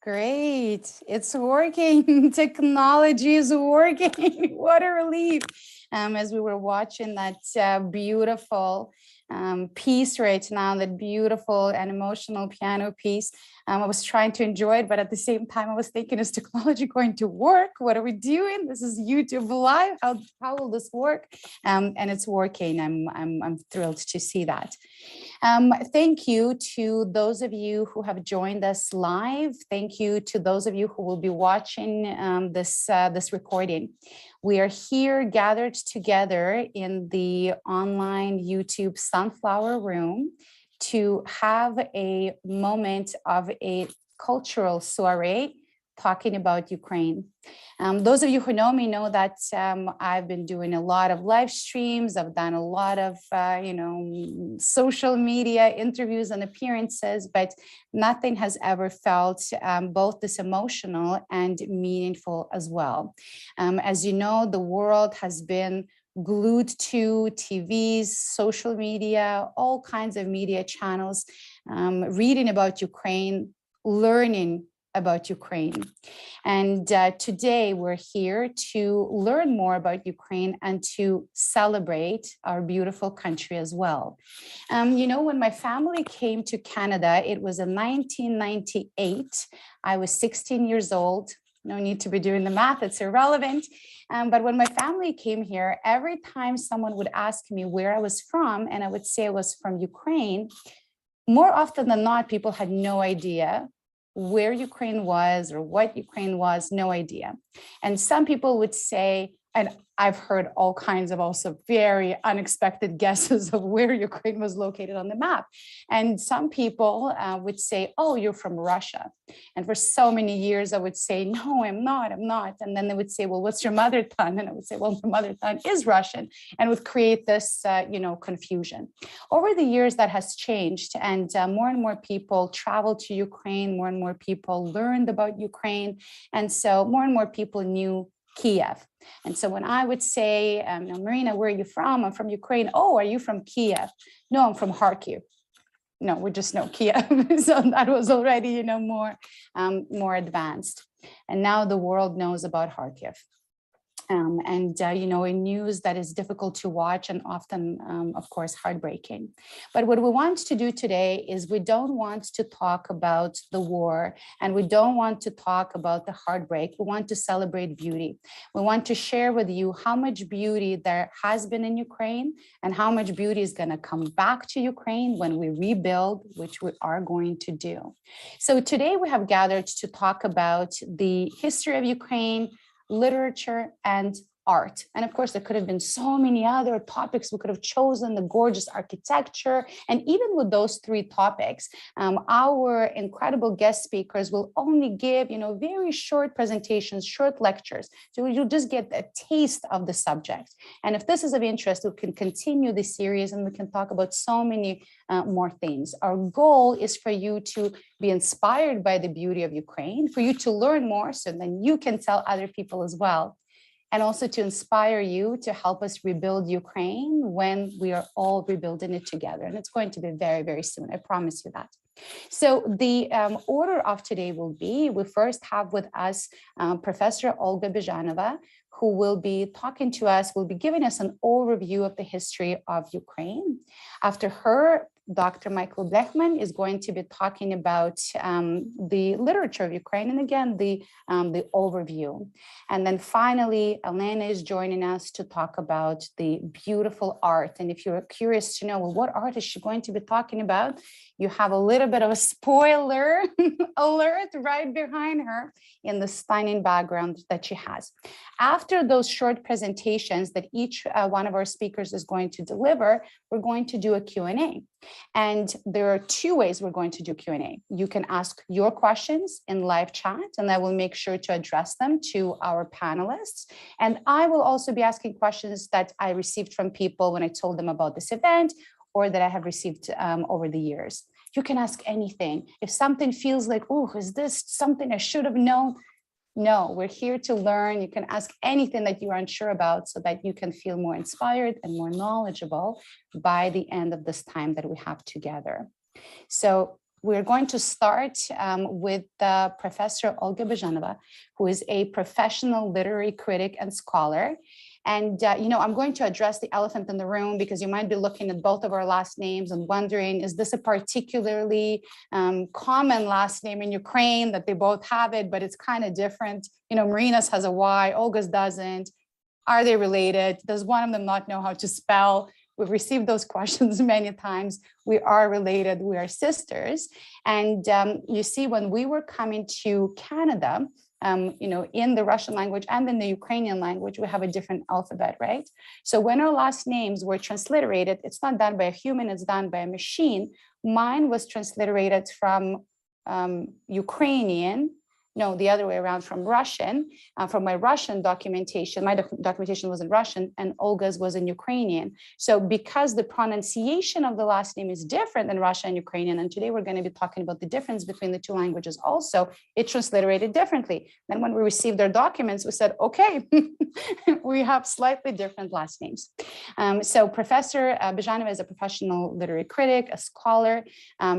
Great. It's working. Technology is working. What a relief. As we were watching that beautiful piece right now, that beautiful and emotional piano piece, I was trying to enjoy it, but at the same time, I was thinking, is technology going to work? What are we doing? This is YouTube Live. How will this work? And it's working. I'm thrilled to see that. Thank you to those of you who have joined us live. Thank you to those of you who will be watching this recording. We are here gathered together in the online YouTube Sunflower Room to have a moment of a cultural soiree talking about Ukraine. Those of you who know me know that I've been doing a lot of live streams. I've done a lot of, social media interviews and appearances, but nothing has ever felt both this emotional and meaningful as well. As you know, the world has been glued to TVs, social media, all kinds of media channels, reading about Ukraine, learning about Ukraine. And today we're here to learn more about Ukraine and to celebrate our beautiful country as well. When my family came to Canada, it was in 1998. I was 16 years old. No need to be doing the math, it's irrelevant. But when my family came here, every time someone would ask me where I was from, and I would say I was from Ukraine, more often than not, people had no idea where Ukraine was or what Ukraine was, no idea. And some people would say, and I've heard all kinds of also very unexpected guesses of where Ukraine was located on the map. And some people would say, oh, you're from Russia. And for so many years, I would say, no, I'm not. And then they would say, well, what's your mother tongue? And I would say, well, my mother tongue is Russian, and would create this, confusion. Over the years, that has changed, and more people traveled to Ukraine, more and more people learned about Ukraine, and so more and more people knew Kiev. And so when I would say, Marina, where are you from? I'm from Ukraine. Oh, are you from Kiev? No, I'm from Kharkiv. No, we just know Kiev. So that was already, more advanced. And now the world knows about Kharkiv. In news that is difficult to watch and often, of course, heartbreaking. But what we want to do today is we don't want to talk about the war, and we don't want to talk about the heartbreak. We want to celebrate beauty. We want to share with you how much beauty there has been in Ukraine and how much beauty is going to come back to Ukraine when we rebuild, which we are going to do. So today we have gathered to talk about the history of Ukraine, literature, and art. And of course, there could have been so many other topics we could have chosen, the gorgeous architecture. And even with those three topics, our incredible guest speakers will only give, very short presentations, short lectures. So you'll just get a taste of the subject. And if this is of interest, we can continue the series and we can talk about so many more things. Our goal is for you to be inspired by the beauty of Ukraine, for you to learn more so then you can tell other people as well, and also to inspire you to help us rebuild Ukraine when we are all rebuilding it together. And it's going to be very, very soon. I promise you that. So the order of today will be, we first have with us Professor Olga Bezhanova, who will be talking to us, will be giving us an overview of the history of Ukraine. After her, Dr. Michael Blechman is going to be talking about the literature of Ukraine, and again, the overview. And then finally, Elena is joining us to talk about the beautiful art. And if you're curious to know, well, what art is she going to be talking about? You have a little bit of a spoiler alert right behind her in the stunning background that she has. After those short presentations that each one of our speakers is going to deliver, we're going to do a Q&A. And there are two ways we're going to do Q&A. You can ask your questions in live chat, and I will make sure to address them to our panelists. And I will also be asking questions that I received from people when I told them about this event, or that I have received over the years. You can ask anything. If something feels like, oh, is this something I should have known? No, we're here to learn. You can ask anything that you are unsure about so that you can feel more inspired and more knowledgeable by the end of this time that we have together. So we're going to start with Professor Olga Bezhanova, who is a professional literary critic and scholar. And, I'm going to address the elephant in the room because you might be looking at both of our last names and wondering, is this a particularly common last name in Ukraine that they both have it, but it's kind of different? Marina's has a Y, Olga's doesn't. Are they related? Does one of them not know how to spell? We've received those questions many times. We are related, we are sisters. And you see, when we were coming to Canada, in the Russian language and in the Ukrainian language, we have a different alphabet, right? So when our last names were transliterated, it's not done by a human, it's done by a machine. Mine was transliterated from Ukrainian, no, the other way around, from Russian, from my Russian documentation. My documentation was in Russian and Olga's was in Ukrainian. So because the pronunciation of the last name is different in Russian and Ukrainian, and today we're going to be talking about the difference between the two languages also, it transliterated differently. Then when we received our documents, we said, okay, we have slightly different last names. So Professor Bezhanova is a professional literary critic, a scholar.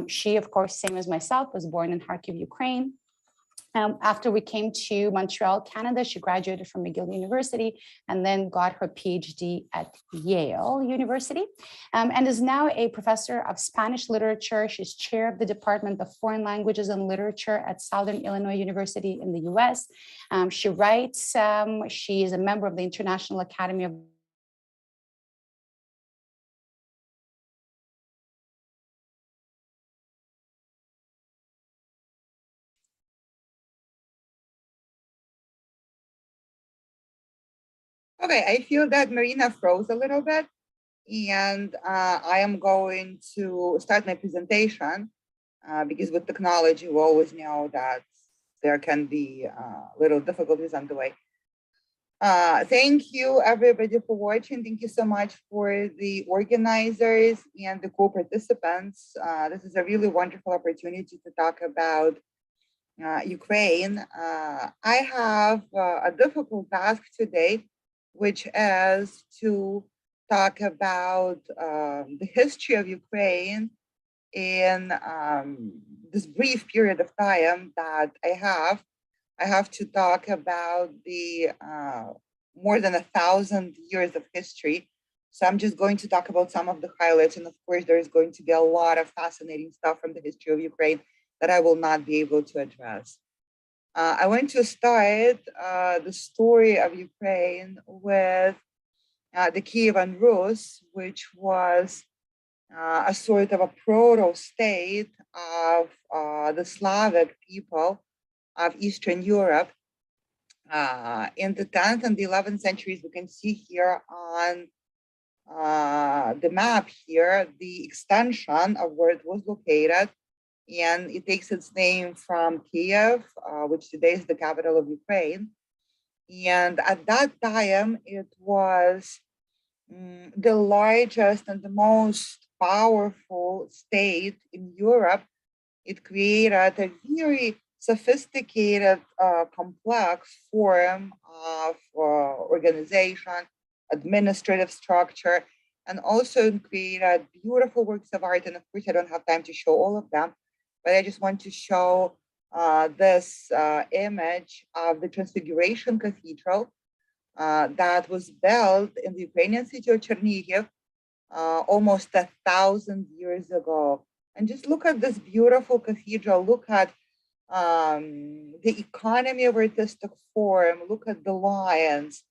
She, of course, same as myself, was born in Kharkiv, Ukraine. After we came to Montreal, Canada, she graduated from McGill University and then got her PhD at Yale University, and is now a professor of Spanish literature. She's chair of the Department of Foreign Languages and Literature at Southern Illinois University in the US. She writes, she is a member of the International Academy of Okay, I feel that Marina froze a little bit, and I am going to start my presentation because with technology, we always know that there can be little difficulties on the way. Thank you everybody for watching. Thank you so much for the organizers and the co-participants. This is a really wonderful opportunity to talk about Ukraine. I have a difficult task today, which is to talk about the history of Ukraine in this brief period of time that I have. I have to talk about the more than 1,000 years of history. So I'm just going to talk about some of the highlights. And of course, there's going to be a lot of fascinating stuff from the history of Ukraine that I will not be able to address. I want to start the story of Ukraine with the Kievan Rus, which was a sort of a proto-state of the Slavic people of Eastern Europe. In the 10th and the 11th centuries, we can see here on the map here, the extension of where it was located, and it takes its name from Kiev, which today is the capital of Ukraine. And at that time, it was the largest and the most powerful state in Europe. It created a very sophisticated, complex form of organization, administrative structure, and also created beautiful works of art. And of course, I don't have time to show all of them, but I just want to show this image of the Transfiguration Cathedral that was built in the Ukrainian city of Chernihiv almost 1,000 years ago. And just look at this beautiful cathedral. Look at the economy of artistic form. Look at the lions,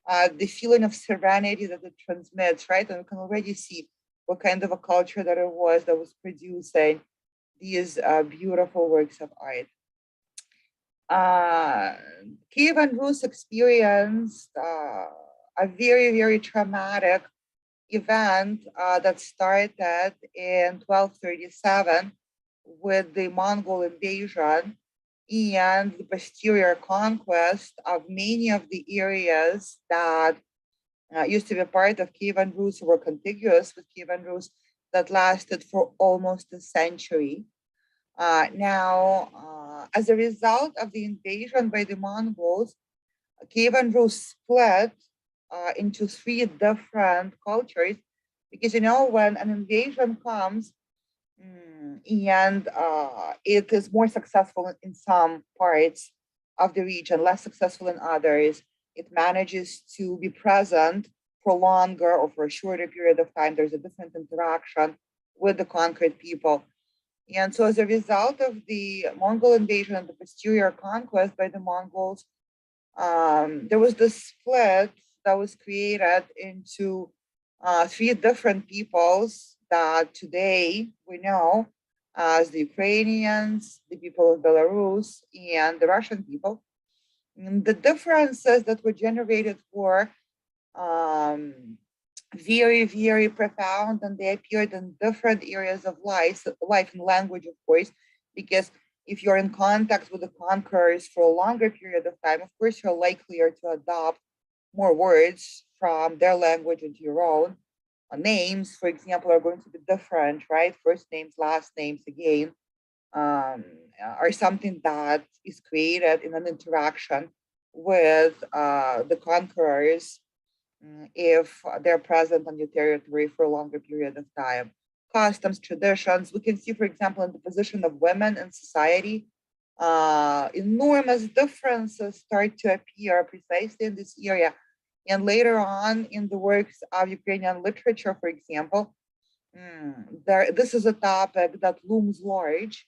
the feeling of serenity that it transmits, right? And you can already see what kind of a culture that it was that was producing these beautiful works of art. Kievan Rus experienced a very, very traumatic event that started in 1237 with the Mongol invasion and the posterior conquest of many of the areas that used to be part of Kievan Rus or were contiguous with Kievan Rus that lasted for almost a century. As a result of the invasion by the Mongols, Kievan Rus split into three different cultures because, you know, when an invasion comes and it is more successful in some parts of the region, less successful in others, it manages to be present for longer or for a shorter period of time. There's a different interaction with the conquered people. And so as a result of the Mongol invasion and the posterior conquest by the Mongols, there was this split that was created into three different peoples that today we know as the Ukrainians, the people of Belarus, and the Russian people. And the differences that were generated were very, very profound, and they appeared in different areas of life and language, of course, because if you're in contact with the conquerors for a longer period of time, of course, you're likelier to adopt more words from their language into your own. Names, for example, are going to be different, right? First names, last names, again, are something that is created in an interaction with the conquerors if they're present on your territory for a longer period of time. Customs, traditions, we can see, for example, in the position of women in society, enormous differences start to appear precisely in this area. And later on in the works of Ukrainian literature, for example, this is a topic that looms large,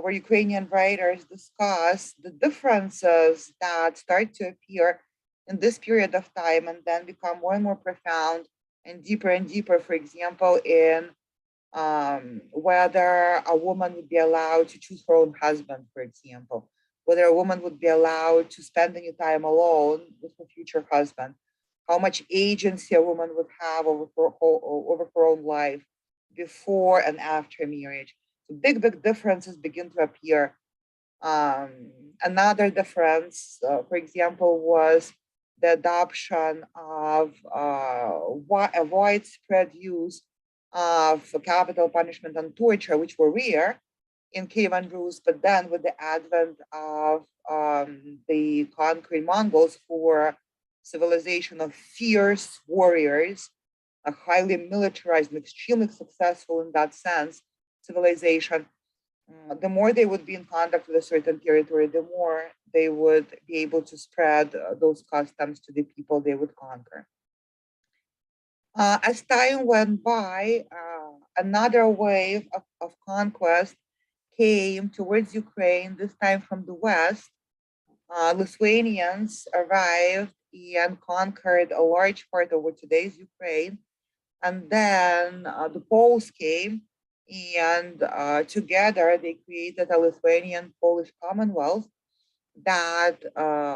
where Ukrainian writers discuss the differences that start to appear in this period of time and then become more and more profound and deeper, for example, in whether a woman would be allowed to choose her own husband, for example, whether a woman would be allowed to spend any time alone with her future husband, how much agency a woman would have over her own life before and after marriage. So big differences begin to appear. Another difference, for example, was the adoption of a widespread use of capital punishment and torture, which were rare in Kievan Rus, but then with the advent of the conquering Mongols for civilization of fierce warriors, a highly militarized and extremely successful in that sense civilization, the more they would be in contact with a certain territory, the more they would be able to spread those customs to the people they would conquer. As time went by, another wave of conquest came towards Ukraine, this time from the west. Lithuanians arrived and conquered a large part of what today's Ukraine. And then the Poles came, and together they created a Lithuanian-Polish Commonwealth that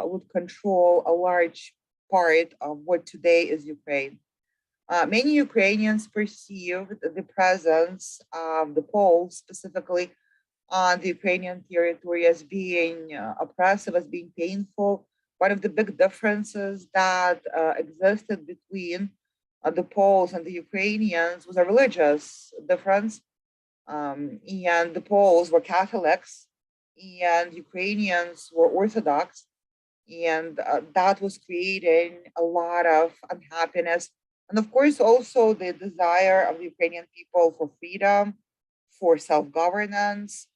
would control a large part of what today is Ukraine. Many Ukrainians perceived the presence of the Poles, specifically on the Ukrainian territory, as being oppressive, as being painful. One of the big differences that existed between the Poles and the Ukrainians was a religious difference. And the Poles were Catholics and Ukrainians were Orthodox. And that was creating a lot of unhappiness. And of course, also the desire of the Ukrainian people for freedom, for self-governance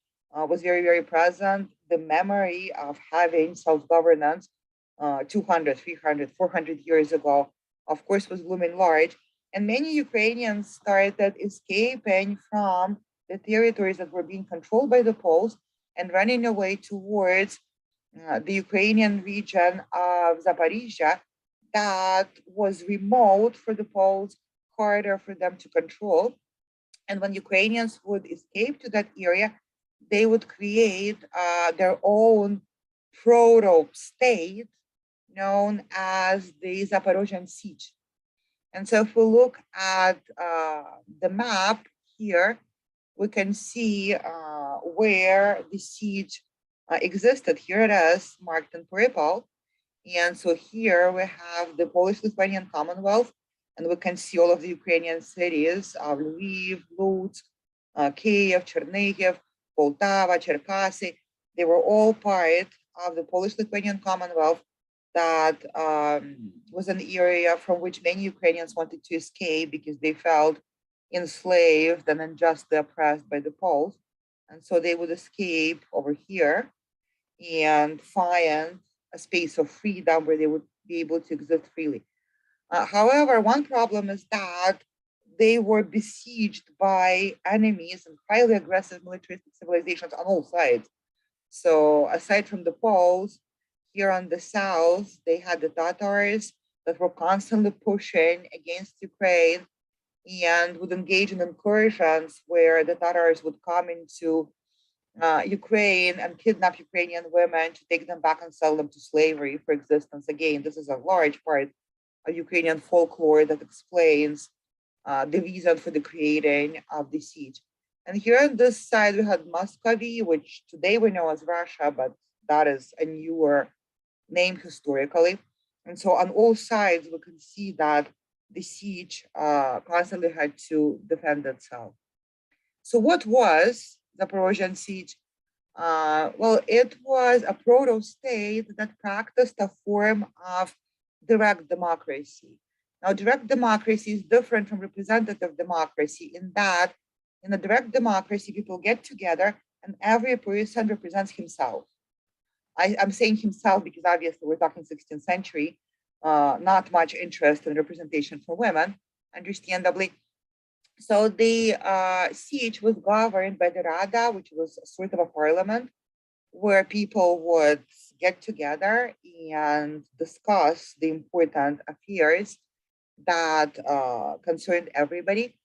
was very present. The memory of having self-governance 200, 300, 400 years ago, of course, was looming large. And many Ukrainians started escaping from the territories that were being controlled by the Poles and running away towards the Ukrainian region of Zaporizhia that was remote for the Poles, harder for them to control. And when Ukrainians would escape to that area, they would create their own proto-state known as the Zaporozhian Siege. And so if we look at the map here, we can see where the siege existed. Here it is, marked in purple. And so here we have the Polish-Lithuanian Commonwealth, and we can see all of the Ukrainian cities of Lviv, Lutsk, Kiev, Chernihiv, Poltava, Cherkasy. They were all part of the Polish-Lithuanian Commonwealth that was an area from which many Ukrainians wanted to escape because they felt enslaved and unjustly oppressed by the Poles. And so they would escape over here and find a space of freedom where they would be able to exist freely. However, one problem is that they were besieged by enemies and highly aggressive militaristic civilizations on all sides. So aside from the Poles, here on the south, they had the Tatars that were constantly pushing against Ukraine and would engage in incursions where the Tatars would come into Ukraine and kidnap Ukrainian women to take them back and sell them to slavery for existence. Again, this is a large part of Ukrainian folklore that explains the reason for the creating of the siege. And here on this side, we had Muscovy, which today we know as Russia, but that is a newer name historically. And so on all sides, we can see that the siege constantly had to defend itself. So what was the Zaporozhian siege? Well, it was a proto-state that practiced a form of direct democracy. Now, direct democracy is different from representative democracy in that in a direct democracy, people get together and every person represents himself. I'm saying himself because obviously we're talking 16th century, not much interest in representation for women, understandably. So the siege was governed by the Rada, which was sort of a parliament where people would get together and discuss the important affairs that concerned everybody.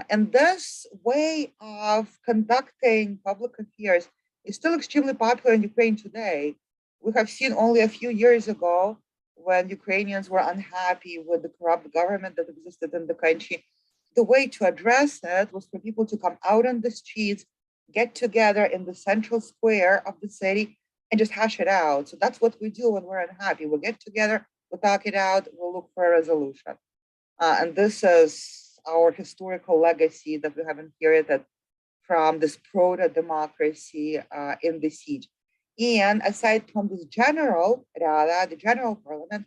And this way of conducting public affairs is still extremely popular in Ukraine today. We have seen only a few years ago when Ukrainians were unhappy with the corrupt government that existed in the country, the way to address it was for people to come out on the streets, get together in the central square of the city, and just hash it out. So that's what we do when we're unhappy. We'll get together, we'll talk it out, we'll look for a resolution. And this is our historical legacy that we have inherited from this proto-democracy in the siege. And aside from this general Rada, the general parliament,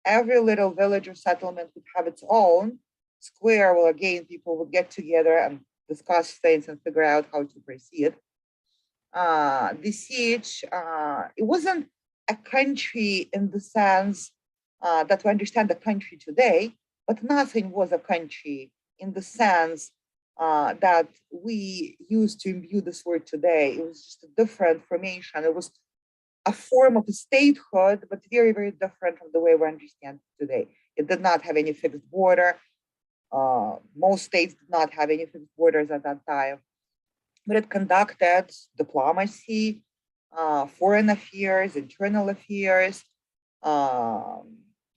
every little village or settlement would have its own square. Well, again, people would get together and discuss things and figure out how to proceed. The siege, it wasn't a country in the sense that we understand the country today, but nothing was a country in the sense that we use to imbue this word today. It was just a different formation. It was a form of a statehood, but very, very different from the way we understand it today. It did not have any fixed border. Most states did not have any fixed borders at that time, but it conducted diplomacy, foreign affairs, internal affairs,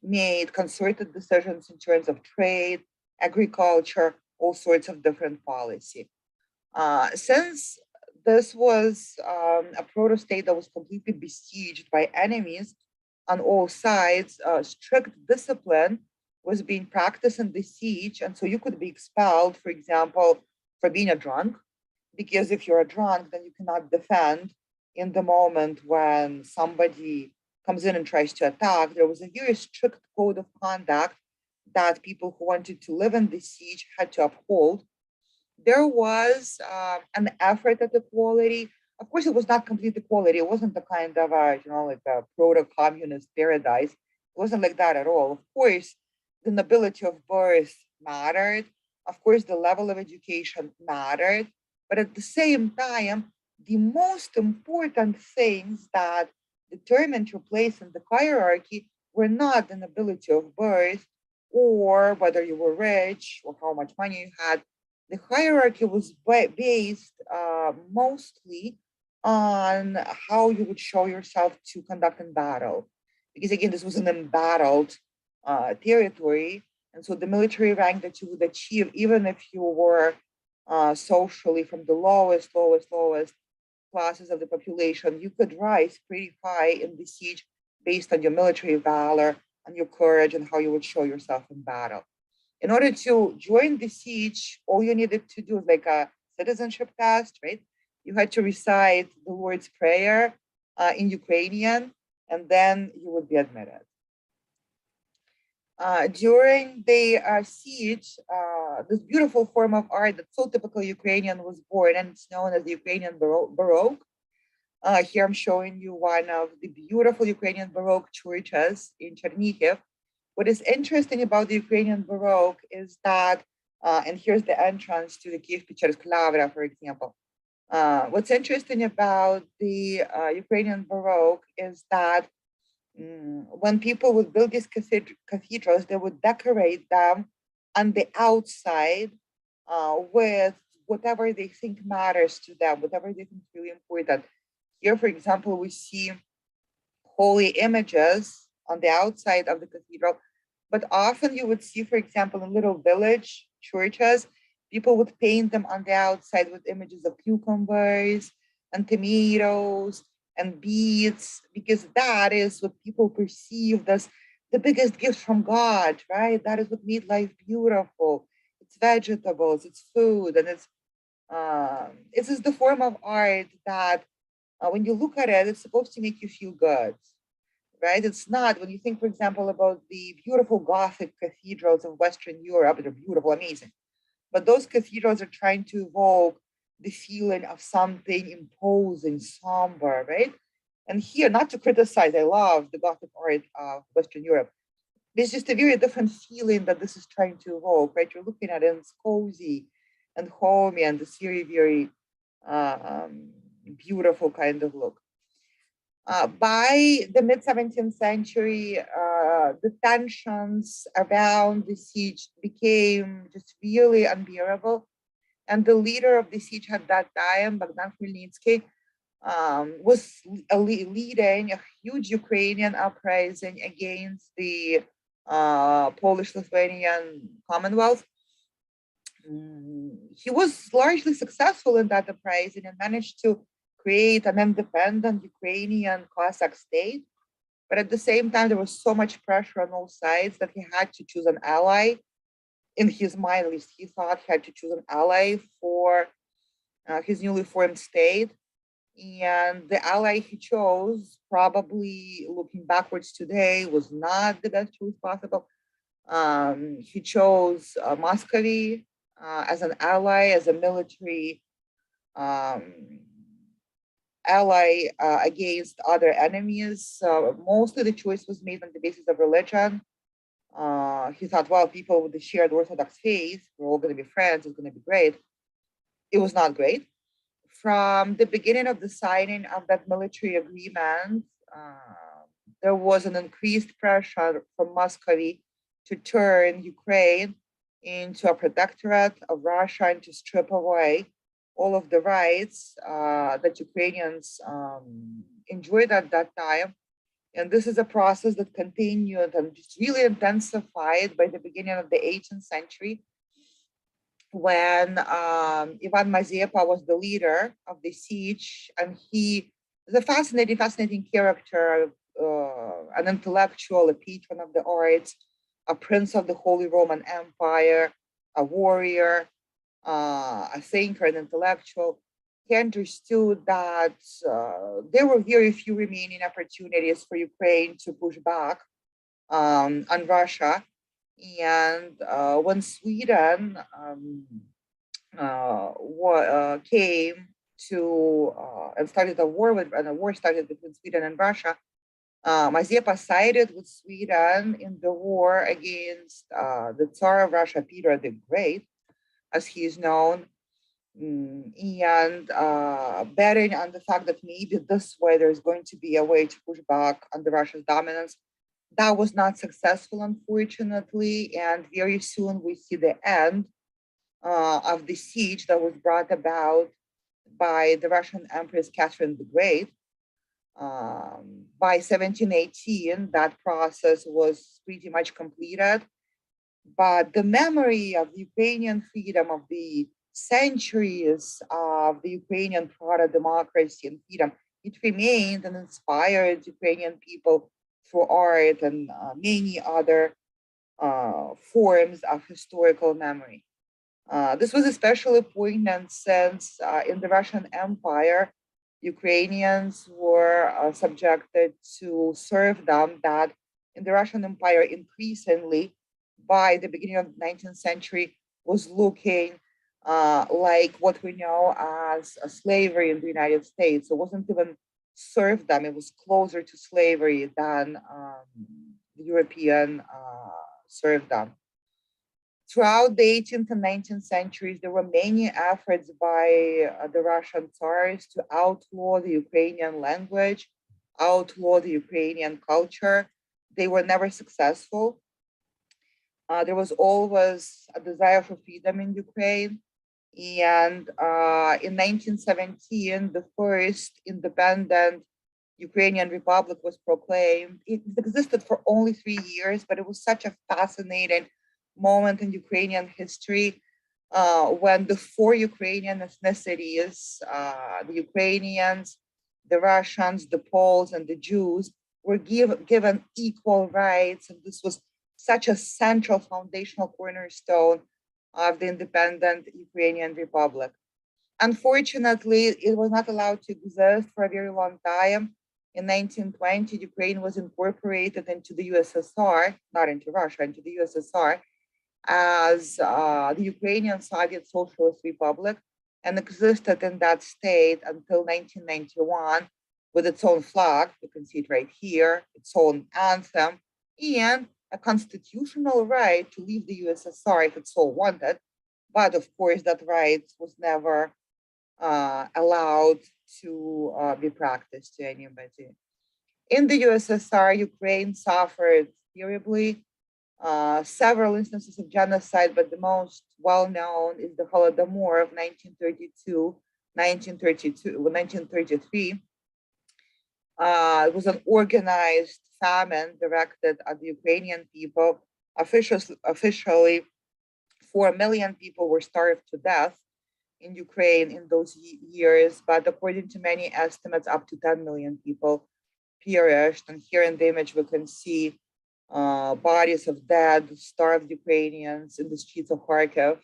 made concerted decisions in terms of trade, agriculture, all sorts of different policy. Since this was a proto-state that was completely besieged by enemies on all sides, strict discipline was being practiced in the siege. And so you could be expelled, for example, for being a drunk, because if you're a drunk, then you cannot defend in the moment when somebody comes in and tries to attack. There was a very strict code of conduct that people who wanted to live in the siege had to uphold. There was an effort at equality. Of course, it was not complete equality. It wasn't the kind of like a proto-communist paradise. It wasn't like that at all. Of course, the nobility of birth mattered. Of course, the level of education mattered. But at the same time, the most important things that determined your place in the hierarchy were not the nobility of birth or whether you were rich or how much money you had. The hierarchy was based mostly on how you would show yourself to conduct in battle. Because again, this was an embattled territory. And so the military rank that you would achieve, even if you were socially from the lowest classes of the population, you could rise pretty high in the siege based on your military valor and your courage and how you would show yourself in battle. In order to join the siege, all you needed to do is like a citizenship test, right? You had to recite the Lord's Prayer in Ukrainian, and then you would be admitted. During the siege, this beautiful form of art that's so typical Ukrainian was born, and it's known as the Ukrainian Baroque. Here I'm showing you one of the beautiful Ukrainian Baroque churches in Chernihiv. What is interesting about the Ukrainian Baroque is that, and here's the entrance to the Kiev-Pechersk Lavra, for example. What's interesting about the Ukrainian Baroque is that when people would build these cathedrals, they would decorate them on the outside with whatever they think matters to them, whatever they think is really important. Here, for example, we see holy images on the outside of the cathedral, but often you would see, for example, in little village churches, people would paint them on the outside with images of cucumbers and tomatoes and beets, because that is what people perceived as the biggest gift from God, right? That is what made life beautiful. It's vegetables, it's food, and it's just the form of art that when you look at it, it's supposed to make you feel good, right? It's not, when you think, for example, about the beautiful Gothic cathedrals of Western Europe, they're beautiful, amazing. But those cathedrals are trying to evoke the feeling of something imposing, somber, right? And here, not to criticize, I love the Gothic art of Western Europe. There's just a very different feeling that this is trying to evoke, right? You're looking at it, and it's cozy and homey and this very, very beautiful kind of look. By the mid-17th century, the tensions around the siege became just really unbearable. And the leader of the siege at that time, Bogdan Khmelnytsky, was leading a huge Ukrainian uprising against the Polish-Lithuanian Commonwealth. He was largely successful in that uprising and managed to create an independent Ukrainian Cossack state. But at the same time, there was so much pressure on all sides that he had to choose an ally. In his mind, at least, he thought he had to choose an ally for his newly formed state. And the ally he chose, probably looking backwards today, was not the best choice possible. He chose Muscovy as an ally, as a military ally against other enemies. Mostly the choice was made on the basis of religion. He thought, well, people with the shared Orthodox faith, we're all going to be friends, it's going to be great. It was not great. From the beginning of the signing of that military agreement, there was an increased pressure from Muscovy to turn Ukraine into a protectorate of Russia and to strip away all of the rights that Ukrainians enjoyed at that time. And this is a process that continued and just really intensified by the beginning of the 18th century, when Ivan Mazepa was the leader of the siege, and he is a fascinating character, an intellectual, a patron of the arts, a prince of the Holy Roman Empire, a warrior, a thinker, an intellectual. He understood that there were very few remaining opportunities for Ukraine to push back on Russia. And when Sweden came to and started a war and a war started between Sweden and Russia, Mazepa sided with Sweden in the war against the Tsar of Russia, Peter the Great, as he is known, and betting on the fact that maybe this way there's going to be a way to push back on the Russia's dominance. That was not successful, unfortunately, and very soon we see the end of the siege that was brought about by the Russian Empress Catherine the Great. By 1718, that process was pretty much completed, but the memory of the Ukrainian freedom, of the centuries of the Ukrainian proto-democracy and freedom, it remained and inspired Ukrainian people through art and many other forms of historical memory. This was especially poignant since in the Russian Empire, Ukrainians were subjected to serfdom that in the Russian Empire increasingly, by the beginning of the 19th century, was looking like what we know as slavery in the United States. It wasn't even serfdom, it was closer to slavery than the European serfdom. Throughout the 18th and 19th centuries, there were many efforts by the Russian Tsars to outlaw the Ukrainian language, outlaw the Ukrainian culture. They were never successful. There was always a desire for freedom in Ukraine. And in 1917, the first independent Ukrainian Republic was proclaimed. It existed for only 3 years, but it was such a fascinating moment in Ukrainian history when the 4 Ukrainian ethnicities, the Ukrainians, the Russians, the Poles, and the Jews, were given equal rights. And this was such a central foundational cornerstone of the independent Ukrainian Republic. Unfortunately, it was not allowed to exist for a very long time. In 1920, Ukraine was incorporated into the USSR, not into Russia, into the USSR, as the Ukrainian Soviet Socialist Republic, and existed in that state until 1991 with its own flag, you can see it right here, its own anthem, and a constitutional right to leave the USSR if it so wanted. But of course, that right was never allowed to be practiced to anybody. In the USSR, Ukraine suffered terribly. Several instances of genocide, but the most well-known is the Holodomor of 1932, 1933. It was an organized famine directed at the Ukrainian people. Officially, 4 million people were starved to death in Ukraine in those years, but according to many estimates, up to 10 million people perished. And here in the image, we can see bodies of dead, starved Ukrainians in the streets of Kharkiv,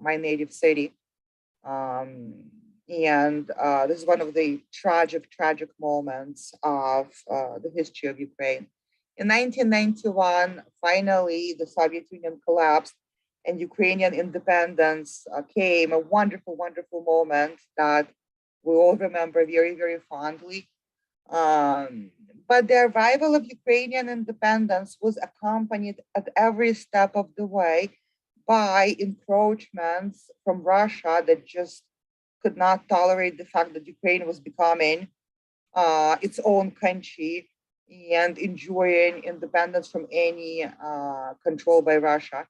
my native city. This is one of the tragic moments of the history of Ukraine. In 1991, finally, the Soviet Union collapsed and Ukrainian independence came, a wonderful moment that we all remember very fondly. But the arrival of Ukrainian independence was accompanied at every step of the way by encroachments from Russia that just could not tolerate the fact that Ukraine was becoming its own country and enjoying independence from any control by Russia.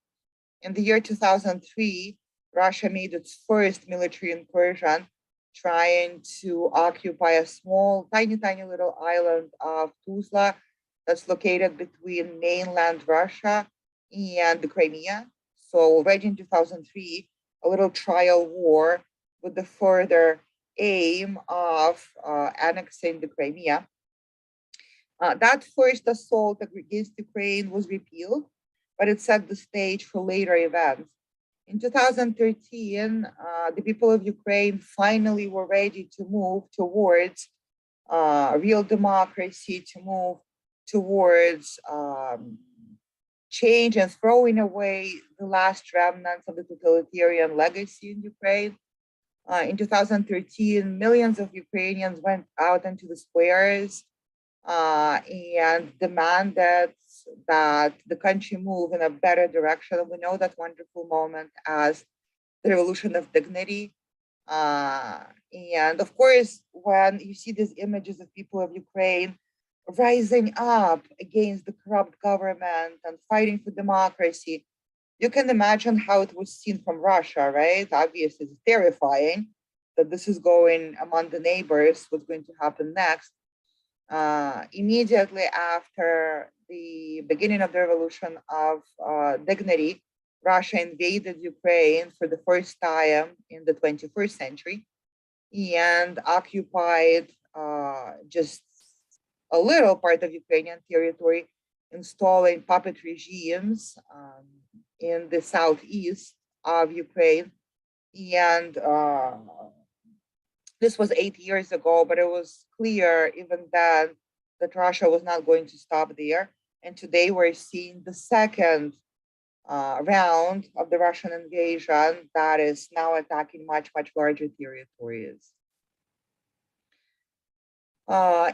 In the year 2003, Russia made its first military incursion, trying to occupy a small, tiny little island of Tuzla that's located between mainland Russia and the Crimea. So already in 2003, a little trial war with the further aim of annexing the Crimea. That first assault against Ukraine was repealed, but it set the stage for later events. In 2013, the people of Ukraine finally were ready to move towards real democracy, to move towards change and throwing away the last remnants of the totalitarian legacy in Ukraine. In 2013, millions of Ukrainians went out into the squares and demanded that the country move in a better direction. We know that wonderful moment as the Revolution of Dignity. And of course, when you see these images of people of Ukraine rising up against the corrupt government and fighting for democracy, you can imagine how it was seen from Russia, right? Obviously, it's terrifying that this is going among the neighbors, what's going to happen next. Immediately after the beginning of the Revolution of Dignity, Russia invaded Ukraine for the first time in the 21st century and occupied just a little part of Ukrainian territory, installing puppet regimes in the southeast of Ukraine. And this was 8 years ago, but it was clear even then that Russia was not going to stop there. And today we're seeing the second round of the Russian invasion that is now attacking much larger territories.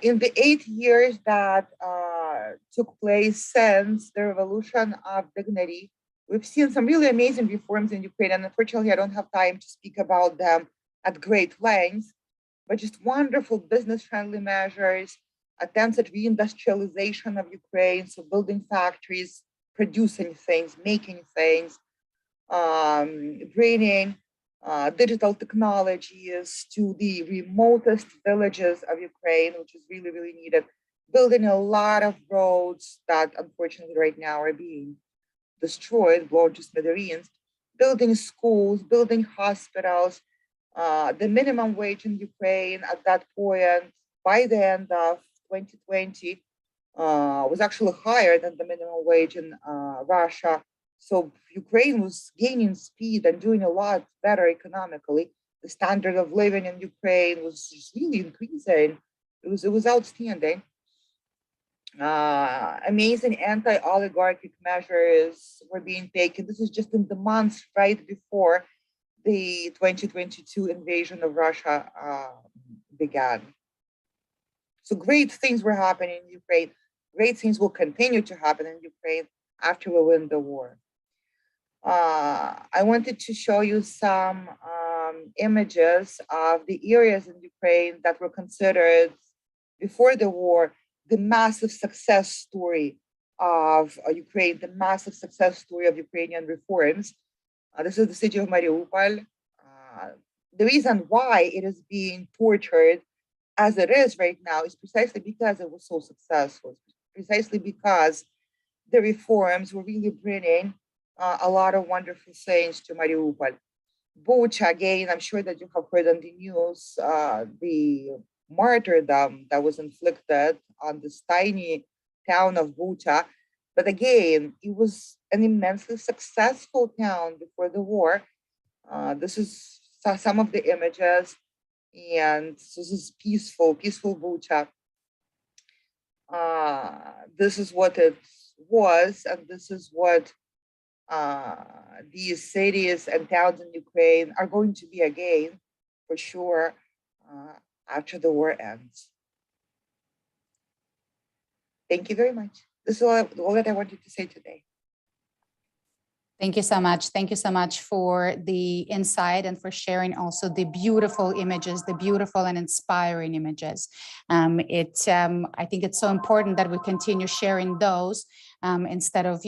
In the 8 years that took place since the Revolution of Dignity, we've seen some really amazing reforms in Ukraine. And unfortunately, I don't have time to speak about them at great length, but just wonderful business-friendly measures, attempts at reindustrialization of Ukraine, so building factories, producing things, making things, bringing digital technologies to the remotest villages of Ukraine, which is really needed, building a lot of roads that unfortunately right now are being destroyed, blown to smithereens, building schools, building hospitals. The minimum wage in Ukraine at that point, by the end of 2020, was actually higher than the minimum wage in Russia. So Ukraine was gaining speed and doing a lot better economically. The standard of living in Ukraine was just really increasing. It was outstanding. Amazing anti-oligarchic measures were being taken. This is just in the months right before the 2022 invasion of Russia began. So great things were happening in Ukraine. Great things will continue to happen in Ukraine after we win the war. I wanted to show you some images of the areas in Ukraine that were considered before the war the massive success story of Ukraine, the massive success story of Ukrainian reforms. This is the city of Mariupol. the reason why it is being portrayed as it is right now is precisely because it was so successful, precisely because the reforms were really bringing a lot of wonderful things to Mariupol. Bucha, again, I'm sure that you have heard on the news the martyrdom that was inflicted on this tiny town of Bucha. But again, it was an immensely successful town before the war. This is some of the images, and this is peaceful Bucha. This is what it was, and this is what these cities and towns in Ukraine are going to be again, for sure, after the war ends. Thank you very much. This is all that I wanted to say today. Thank you so much. Thank you so much for the insight and for sharing also the beautiful images, the beautiful and inspiring images. I think it's so important that we continue sharing those instead of,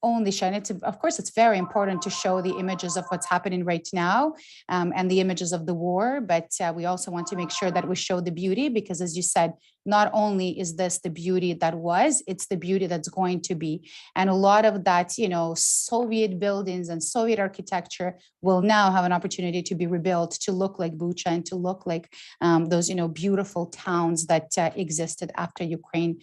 only showing it. Of course, it's very important to show the images of what's happening right now and the images of the war, but we also want to make sure that we show the beauty because, as you said, not only is this the beauty that was, it's the beauty that's going to be. And a lot of that, Soviet buildings and Soviet architecture will now have an opportunity to be rebuilt, to look like Bucha and to look like those, beautiful towns that existed after Ukraine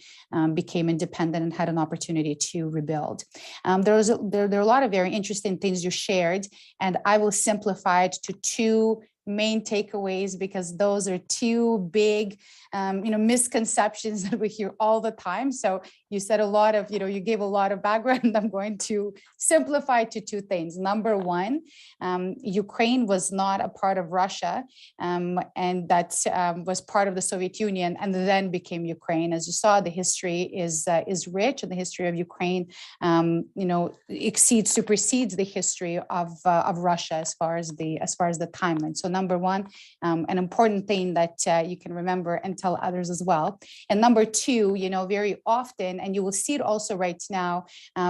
became independent and had an opportunity to rebuild. There are a lot of very interesting things you shared, and I will simplify it to two main takeaways because those are two big misconceptions that we hear all the time. So you said a lot of, you gave a lot of background. I'm going to simplify to two things. Number one, Ukraine was not a part of Russia, and that was part of the Soviet Union and then became Ukraine. As you saw, the history is rich, and the history of Ukraine, supersedes the history of Russia as far as the timeline. So number one, an important thing that you can remember and tell others as well. And number two, very often, and you will see it also right now,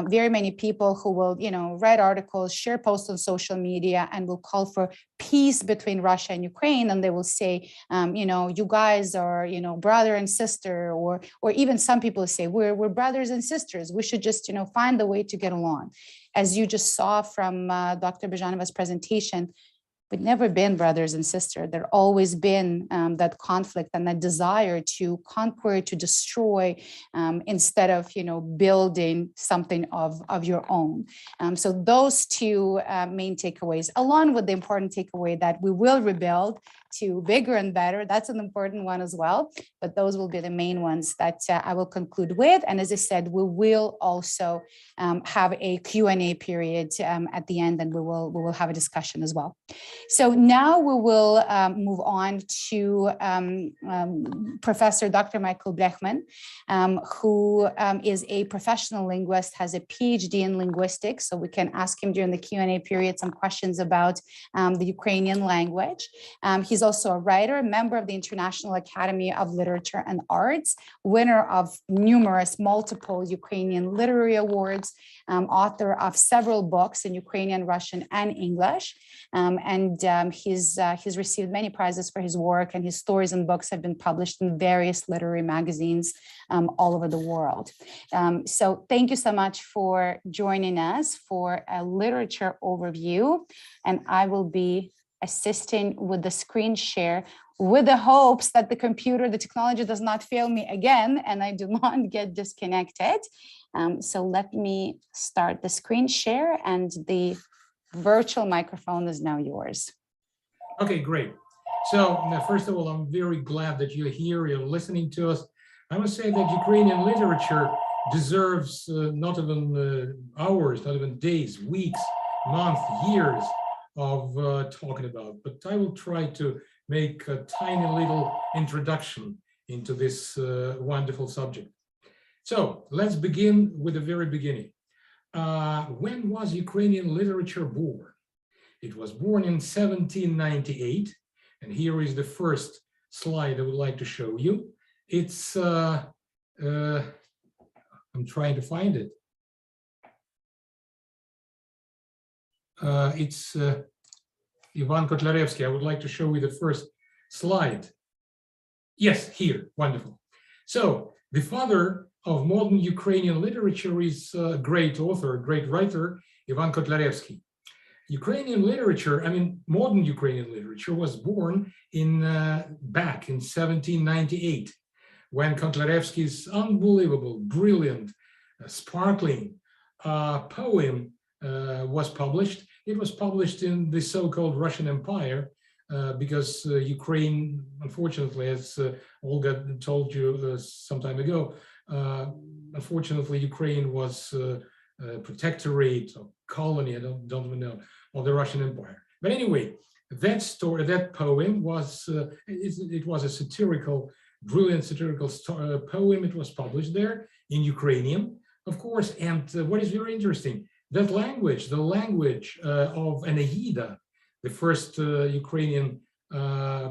very many people who will, write articles, share posts on social media, and will call for peace between Russia and Ukraine. And they will say, you guys are, brother and sister, or even some people say we're brothers and sisters. We should just, find a way to get along. As you just saw from Dr. Bezhanova's presentation, we've never been brothers and sisters. There always been that conflict and that desire to conquer, to destroy, instead of building something of your own. So those two main takeaways, along with the important takeaway that we will rebuild to bigger and better. That's an important one as well. But those will be the main ones that I will conclude with. And as I said, we will also have a Q&A period at the end, and we will have a discussion as well. So now we will move on to Professor Dr. Michael Blechman, who is a professional linguist, has a PhD in linguistics. So we can ask him during the Q&A period some questions about the Ukrainian language. He's also a writer, member of the International Academy of Literature and Arts, winner of numerous multiple Ukrainian literary awards, author of several books in Ukrainian, Russian, and English. He's received many prizes for his work, and his stories and books have been published in various literary magazines all over the world. So thank you so much for joining us for a literature overview, and I will be assisting with the screen share with the hopes that the technology does not fail me again and I do not get disconnected. So let me start the screen share, and the virtual microphone is now yours. Okay, great. So first of all, I'm very glad that you're here, you're listening to us. I must say that Ukrainian literature deserves not even hours, not even days, weeks, months, years of talking about, but I will try to make a tiny little introduction into this wonderful subject. So let's begin with the very beginning. When was Ukrainian literature born? It was born in 1798, and here is the first slide I would like to show you. It's, I'm trying to find it. Ivan Kotlarevsky. I would like to show you the first slide. Yes, here, wonderful. So the father of modern Ukrainian literature is a great author, a great writer, Ivan Kotlarevsky. Ukrainian literature, I mean, modern Ukrainian literature was born back in 1798, when Kotlarevsky's unbelievable, brilliant, sparkling poem was published. It was published in the so-called Russian Empire because Ukraine, unfortunately, as Olga told you some time ago, unfortunately, Ukraine was a protectorate or colony, I don't even know, of the Russian Empire. But anyway, that story, that poem was, it was a satirical, brilliant satirical poem. It was published there in Ukrainian, of course. And what is very interesting, that language, the language of Aeneida, the first Ukrainian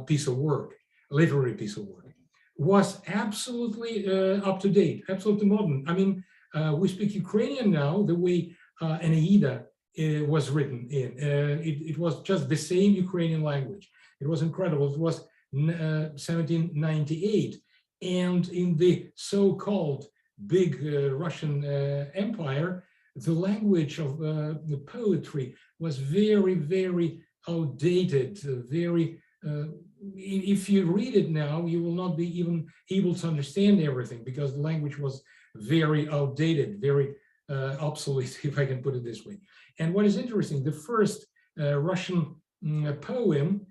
piece of work, literary piece of work, was absolutely up to date, absolutely modern. I mean, we speak Ukrainian now the way Aeneida was written in. It was just the same Ukrainian language. It was incredible. It was 1798. And in the so-called big Russian Empire, the language of the poetry was very, very outdated, very, if you read it now, you will not be even able to understand everything because the language was very outdated, very obsolete, if I can put it this way. And what is interesting, the first Russian poem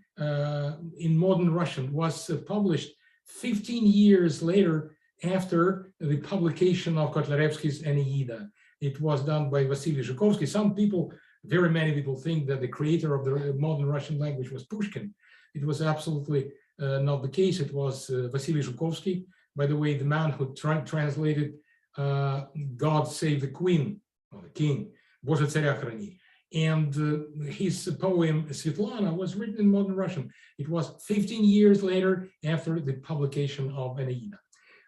in modern Russian was published 15 years later after the publication of Kotlarevsky's Aeneida. It was done by Vasily Zhukovsky. Some people, very many people, think that the creator of the modern Russian language was Pushkin. It was absolutely not the case. It was Vasily Zhukovsky, by the way, the man who translated God Save the Queen, or the King, Боже царя храни. And his poem, Svetlana, was written in modern Russian. It was 15 years later after the publication of Aeneida.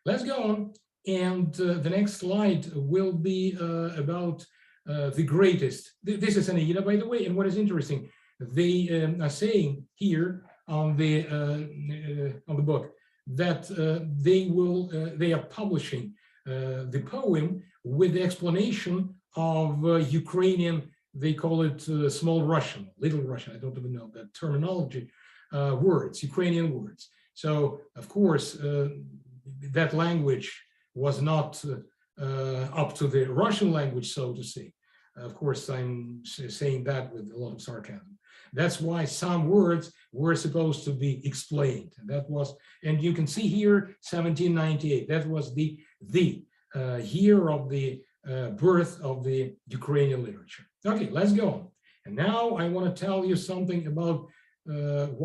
Let's go on. And the next slide will be about the greatest. This is Aeneida, by the way. And what is interesting, they are saying here on the book that they are publishing the poem with the explanation of Ukrainian, they call it small Russian, little Russian, I don't even know that terminology, words, Ukrainian words. So, of course, that language was not up to the Russian language, so to say. Of course, I'm saying that with a lot of sarcasm. That's why some words were supposed to be explained. That was, and you can see here, 1798. That was the year of the birth of the Ukrainian literature. Okay, let's go on. And now I want to tell you something about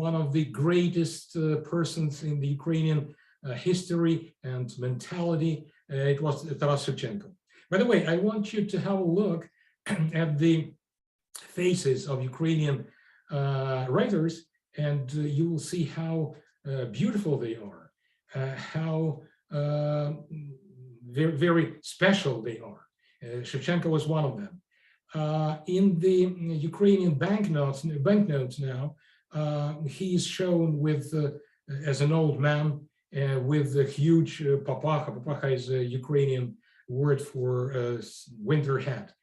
one of the greatest persons in the Ukrainian history and mentality. It was Taras Shevchenko. By the way, I want you to have a look at the faces of Ukrainian writers, and you will see how beautiful they are, how very, very special they are. Shevchenko was one of them. In the Ukrainian banknotes now, he is shown with, as an old man, with a huge papacha. Papacha is a Ukrainian word for winter hat.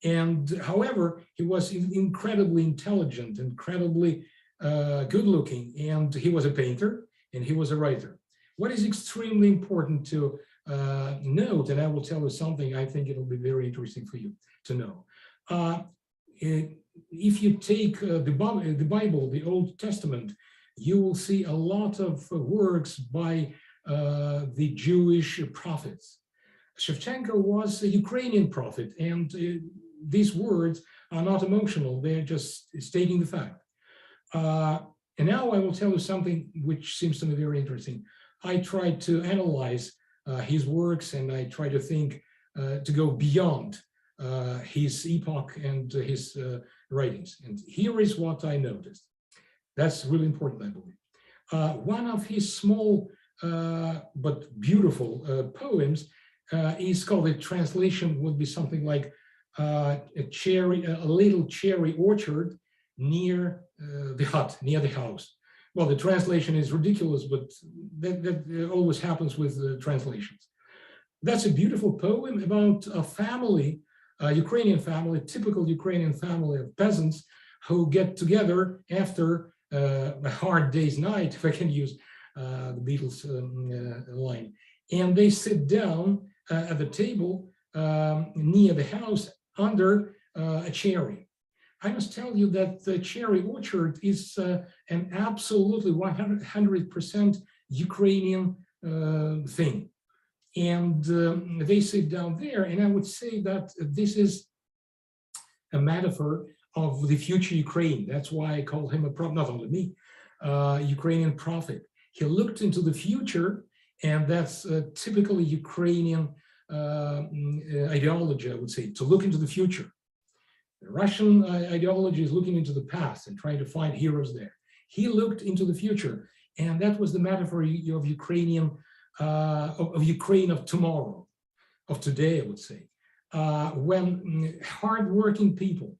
And however, he was incredibly intelligent, incredibly good looking, and he was a painter and he was a writer. What is extremely important to note, and I will tell you something I think it'll be very interesting for you to know. If you take the Bible, the Old Testament, you will see a lot of works by the Jewish prophets. Shevchenko was a Ukrainian prophet, and these words are not emotional, they're just stating the fact. And now I will tell you something which seems to me very interesting. I tried to analyze his works, and I try to think to go beyond his epoch and his writings. And here is what I noticed. That's really important, I believe. One of his small but beautiful poems is called, the translation would be something like a little cherry orchard near the hut, near the house. Well, the translation is ridiculous, but that always happens with translations. That's a beautiful poem about a family, a Ukrainian family, typical Ukrainian family of peasants who get together after a hard day's night, if I can use the Beatles line, and they sit down at the table near the house under a cherry. I must tell you that the cherry orchard is an absolutely 100% Ukrainian thing. And they sit down there, and I would say that this is a metaphor of the future Ukraine. That's why I call him a prophet, not only me, Ukrainian prophet. He looked into the future, and that's a typically Ukrainian ideology, I would say, to look into the future. The Russian ideology is looking into the past and trying to find heroes there. He looked into the future, and that was the metaphor of Ukrainian, of Ukraine of tomorrow, of today, I would say. When hardworking people,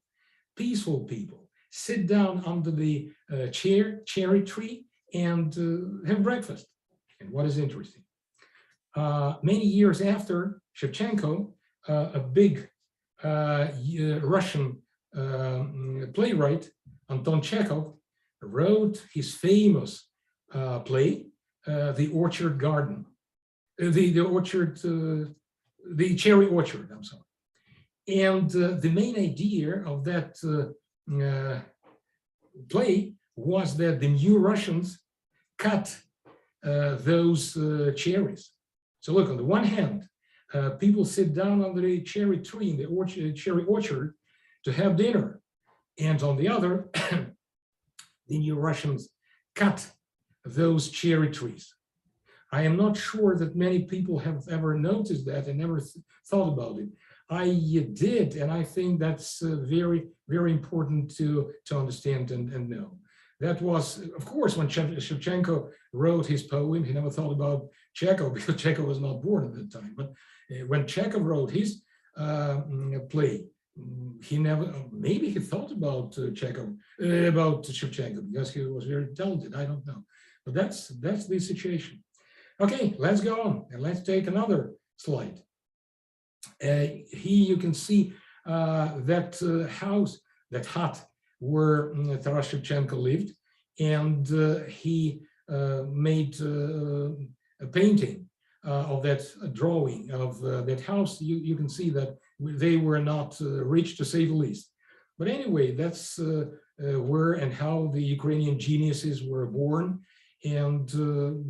peaceful people, sit down under the cherry tree and have breakfast. And what is interesting, many years after Shevchenko, a big Russian playwright, Anton Chekhov, wrote his famous play, The Orchard Garden, the Cherry Orchard, I'm sorry. And the main idea of that play was that the new Russians cut those cherries. So look, on the one hand, people sit down under a cherry tree in the cherry orchard to have dinner. And on the other, the new Russians cut those cherry trees. I am not sure that many people have ever noticed that and never thought about it. I did, and I think that's very, very important to understand and know. That was, of course, when Shevchenko wrote his poem, he never thought about Chekhov because Chekhov was not born at that time. But when Chekhov wrote his play, he never, maybe he thought about Chekhov, about Shevchenko because he was very talented. I don't know, but that's the situation. Okay, let's go on and let's take another slide. Here you can see that house, that hut where Taras Shevchenko lived, and he made a painting of that drawing of that house. You can see that they were not rich, to say the least. But anyway, that's where and how the Ukrainian geniuses were born, and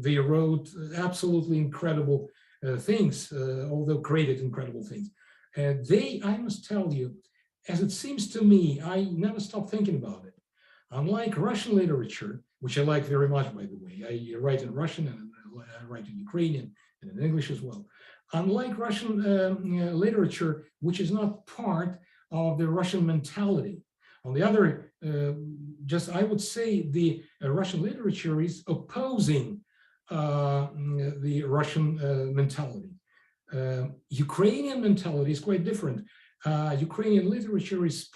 they wrote absolutely incredible things, although created incredible things. They, I must tell you, as it seems to me, I never stopped thinking about it. Unlike Russian literature, which I like very much, by the way, I write in Russian and I write in Ukrainian and in English as well. Unlike Russian literature, which is not part of the Russian mentality. On the other, I would say the Russian literature is opposing the Russian mentality. Ukrainian mentality is quite different. Ukrainian literature is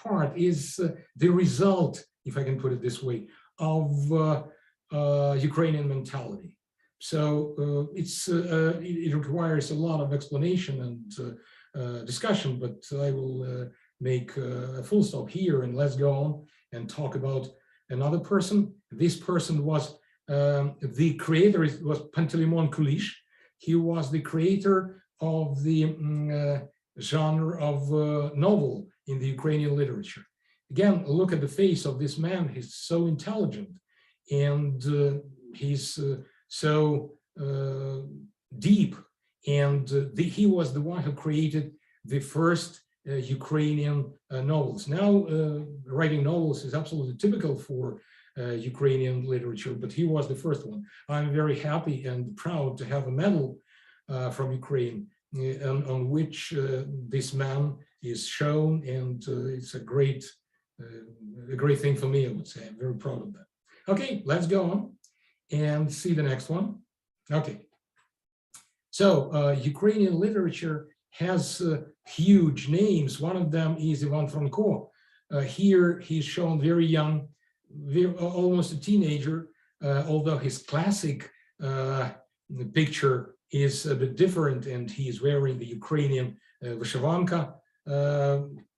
the result, if I can put it this way, of Ukrainian mentality. So it requires a lot of explanation and discussion, but I will make a full stop here and let's go on and talk about another person. This person was the creator, it was Pantelimon Kulish. He was the creator of the genre of novel in the Ukrainian literature. Again, look at the face of this man. He's so intelligent and he's so deep. And he was the one who created the first Ukrainian novels. Now, writing novels is absolutely typical for Ukrainian literature, but he was the first one. I'm very happy and proud to have a medal from Ukraine on which this man is shown, and it's a great thing for me, I would say. I'm very proud of that. Okay, let's go on and see the next one. Okay, so Ukrainian literature has huge names. One of them is Ivan Franko, Here he's shown very young, almost a teenager, although his classic picture is a bit different, and he's wearing the Ukrainian vyshyvanka.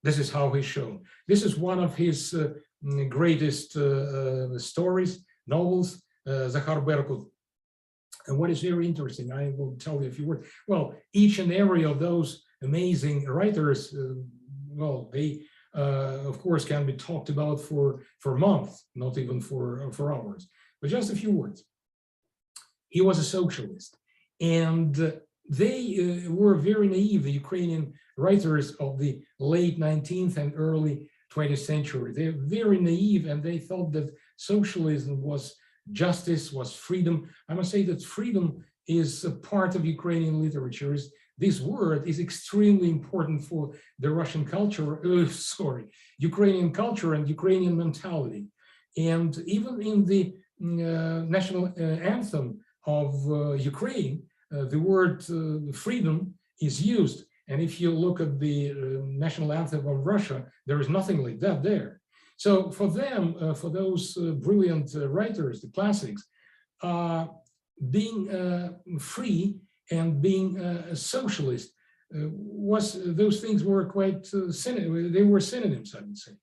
This is how he's shown. This is one of his greatest stories, novels, Zakhar Berkut. And what is very interesting, I will tell you a few words. Well, each and every of those amazing writers, well, they of course can be talked about for months, not even for hours, but just a few words. He was a socialist, and they were very naive, the Ukrainian writers of the late 19th and early 20th century. They're very naive, and they thought that socialism was justice, was freedom. I must say that freedom is a part of Ukrainian literature. This word is extremely important for the Russian culture, Ukrainian culture and Ukrainian mentality. And even in the national anthem of Ukraine, the word freedom is used. And if you look at the national anthem of Russia, there is nothing like that there. So for them, for those brilliant writers, the classics, being free and being a socialist those things were quite, they were synonyms, I would say.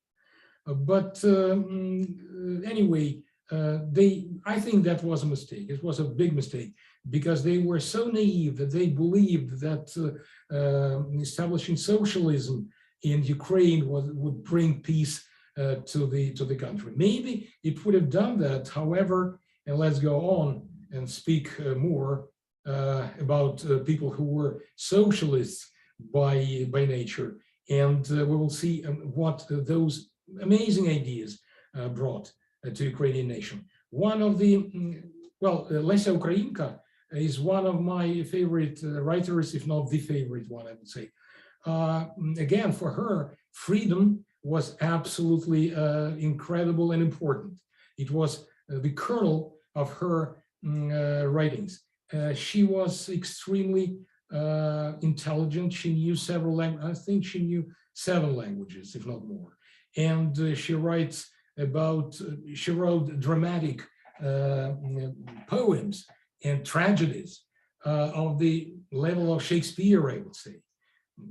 But anyway, I think that was a mistake. It was a big mistake, because they were so naive that they believed that establishing socialism in Ukraine would bring peace to the country. Maybe it would have done that. However, and let's go on and speak more about people who were socialists by nature, and we will see what those amazing ideas brought to Ukrainian nation. One of the, Lesya Ukrainka is one of my favorite writers, if not the favorite one, I would say. Again, for her, freedom was absolutely incredible and important. It was the kernel of her writings. She was extremely intelligent. She knew several languages. I think she knew 7 languages, if not more. And she writes about, she wrote dramatic poems and tragedies of the level of Shakespeare, I would say.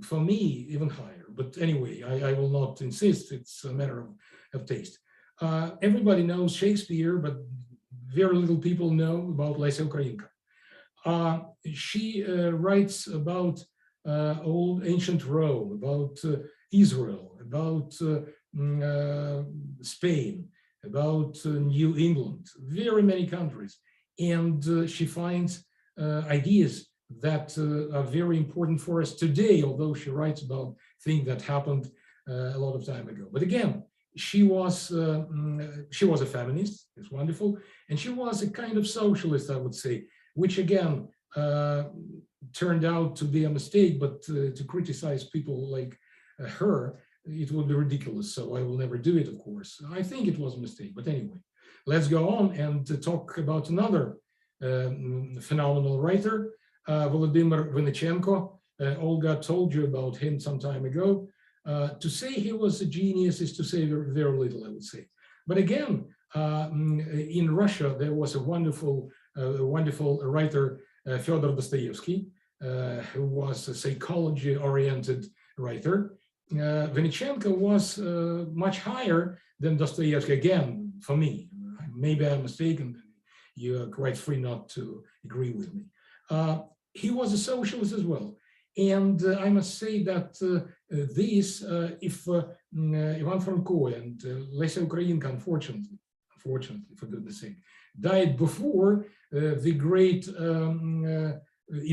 For me, even higher. But anyway, I will not insist. It's a matter of taste. Everybody knows Shakespeare, but very little people know about Lesya Ukrainka. She writes about old ancient Rome, about Israel, about Spain, about New England, very many countries. And she finds ideas that are very important for us today, although she writes about things that happened a lot of time ago. But again, she was a feminist, it's wonderful, and she was a kind of socialist, I would say, which again turned out to be a mistake, but to criticize people like her, it would be ridiculous, so I will never do it, of course. I think it was a mistake, but anyway, let's go on and talk about another phenomenal writer, Volodymyr Vinnychenko. Olga told you about him some time ago. To say he was a genius is to say very little, I would say. But again, in Russia, there was a wonderful writer, Fyodor Dostoevsky, who was a psychology-oriented writer. Vinnychenko was much higher than Dostoevsky, again, for me. Maybe I'm mistaken. You are quite free not to agree with me. He was a socialist as well. And I must say that if Ivan Franko and Lesya Ukrainka, unfortunately, for goodness sake, died before the great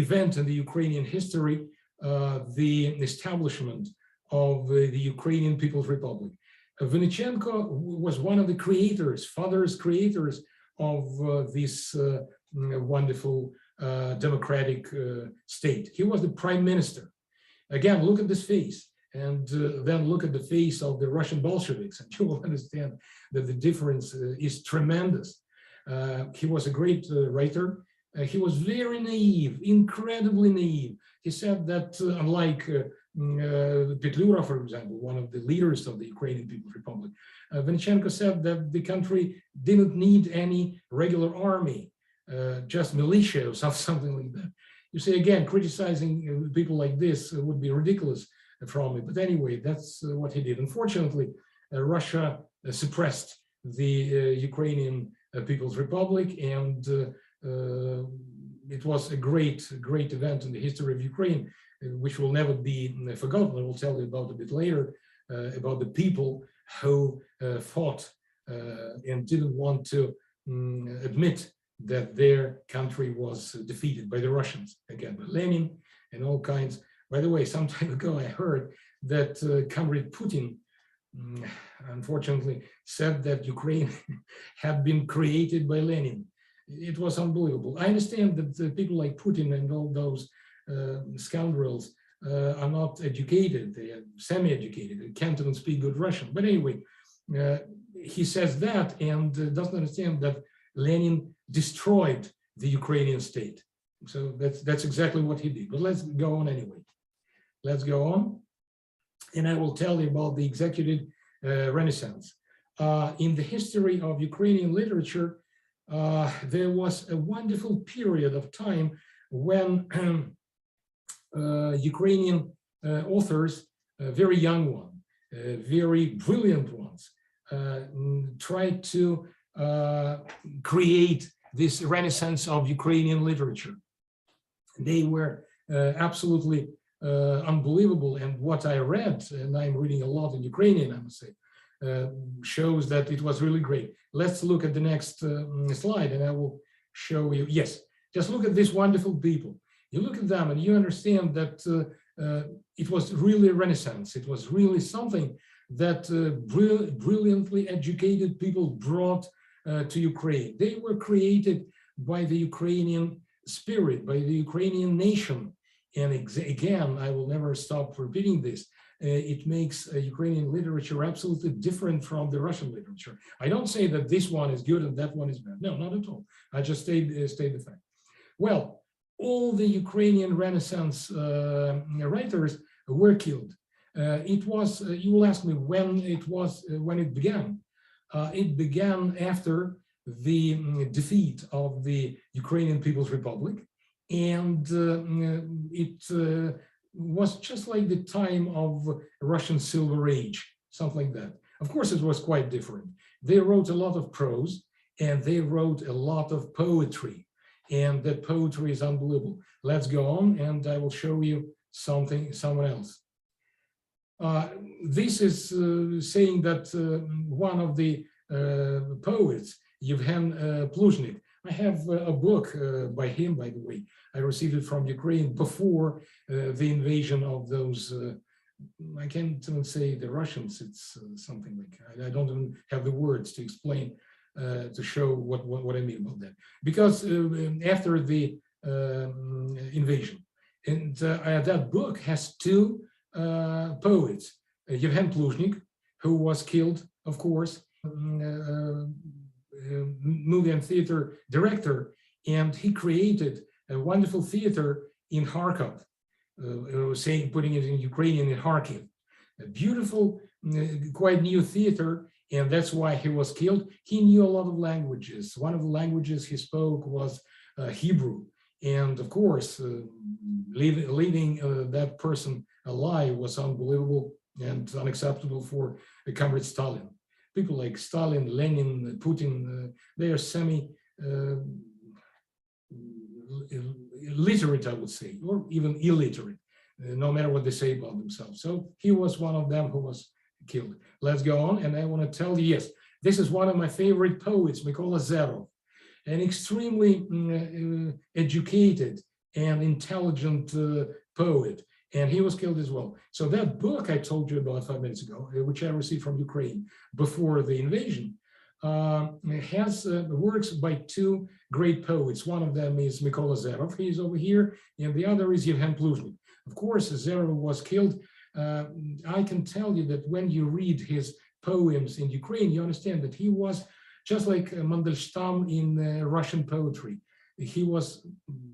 event in the Ukrainian history, the establishment of the Ukrainian People's Republic. Vinnychenko was one of the creators, creators of this wonderful democratic state. He was the prime minister. Again, look at this face, and then look at the face of the Russian Bolsheviks, and you will understand that the difference is tremendous. He was a great writer. He was very naive, incredibly naive. He said that unlike Petlura, for example, one of the leaders of the Ukrainian People's Republic, Vinichenko said that the country didn't need any regular army, just militia or something like that. You see, again, criticizing people like this would be ridiculous from me. But anyway, that's what he did. Unfortunately, Russia suppressed the Ukrainian People's Republic, and it was a great event in the history of Ukraine, which will never be forgotten. I will tell you about a bit later about the people who fought and didn't want to admit that their country was defeated by the Russians, again, by Lenin and all kinds. By the way, some time ago, I heard that Comrade Putin, unfortunately, said that Ukraine had been created by Lenin. It was unbelievable. I understand that people like Putin and all those scoundrels are not educated, they are semi-educated, they can't even speak good Russian. But anyway, he says that and doesn't understand that Lenin destroyed the Ukrainian state. So that's exactly what he did. But let's go on anyway. Let's go on. And I will tell you about the executive Renaissance. In the history of Ukrainian literature, there was a wonderful period of time when Ukrainian authors, very young ones, very brilliant ones, tried to create this renaissance of Ukrainian literature. They were absolutely unbelievable, and what I read, and I'm reading a lot in Ukrainian, I must say, shows that it was really great. Let's look at the next slide, and I will show you. Yes, just look at these wonderful people. You look at them and you understand that it was really a renaissance. It was really something that brilliantly educated people brought to Ukraine. They were created by the Ukrainian spirit, by the Ukrainian nation. And again, I will never stop repeating this. It makes Ukrainian literature absolutely different from the Russian literature. I don't say that this one is good and that one is bad. No, not at all. I just state the fact. Well, all the Ukrainian Renaissance writers were killed. It was, you will ask me when it began. It began after the defeat of the Ukrainian People's Republic. And it was just like the time of Russian Silver Age, something like that. Of course, it was quite different. They wrote a lot of prose and they wrote a lot of poetry. And that poetry is unbelievable. Let's go on and I will show you someone else. This is saying that one of the poets, Yevhen Pluzhnik, I have a book by him, by the way. I received it from Ukraine before the invasion of those, I can't even say the Russians, it's something like, I don't even have the words to explain, to show what I mean about that. Because after the invasion, and that book has two poets, Yevhen Pluzhnik, who was killed, of course, movie and theater director, and he created a wonderful theater in Kharkov, putting it in Ukrainian in Kharkiv, a beautiful, quite new theater, and that's why he was killed. He knew a lot of languages. One of the languages he spoke was Hebrew, and of course, leaving that person alive was unbelievable and unacceptable for Comrade Stalin. People like Stalin, Lenin, Putin, they are semi-literate, I would say, or even illiterate, no matter what they say about themselves. So he was one of them who was killed. Let's go on, and I want to tell you, yes, this is one of my favorite poets, Mykola Zerov, an extremely educated and intelligent poet. And he was killed as well. So that book I told you about 5 minutes ago, which I received from Ukraine before the invasion, has works by two great poets. One of them is Mykola Zerov, he's over here, and the other is Yevhen Pluzhnik. Of course, Zerov was killed. I can tell you that when you read his poems in Ukraine, you understand that he was just like Mandelstam in Russian poetry. he was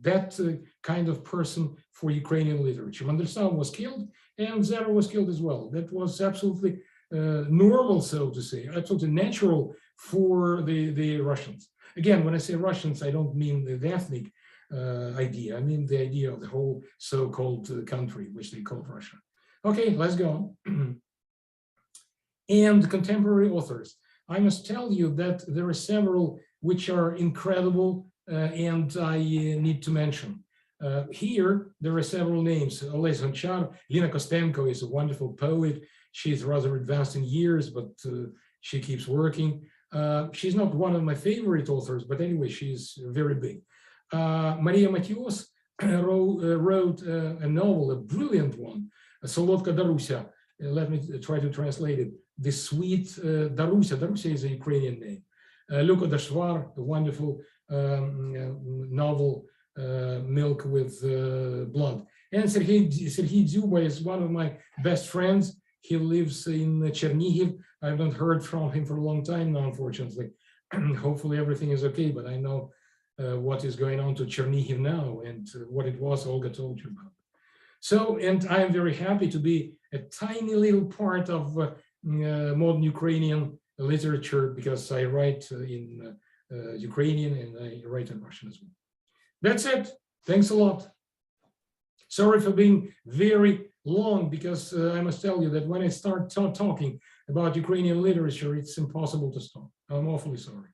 that kind of person for Ukrainian literature. Mandelstam was killed, and Zara was killed as well. That was absolutely normal, so to say, absolutely natural for the Russians. Again, when I say Russians, I don't mean the ethnic idea. I mean the idea of the whole so-called country, which they call Russia. Okay, let's go on. And contemporary authors. I must tell you that there are several which are incredible and I need to mention. Here, there are several names. Olесь Gonchar, Lina Kostenko is a wonderful poet. She's rather advanced in years, but she keeps working. She's not one of my favorite authors, but anyway, she's very big. Maria Matios wrote a novel, a brilliant one, Solotka Darusia. Let me try to translate it. The Sweet Darusia. Darusia is a Ukrainian name. Luka Dashvar, a wonderful novel, Milk with Blood. And Sergei Dzюба is one of my best friends. He lives in Chernihiv. I haven't heard from him for a long time now, unfortunately. Hopefully everything is okay, but I know what is going on to Chernihiv now and what it was Olga told you about. So, and I am very happy to be a tiny little part of modern Ukrainian literature because I write in Ukrainian and I write in Russian as well. That's it. Thanks a lot. Sorry for being very long because I must tell you that when I start talking about Ukrainian literature, it's impossible to stop. I'm awfully sorry.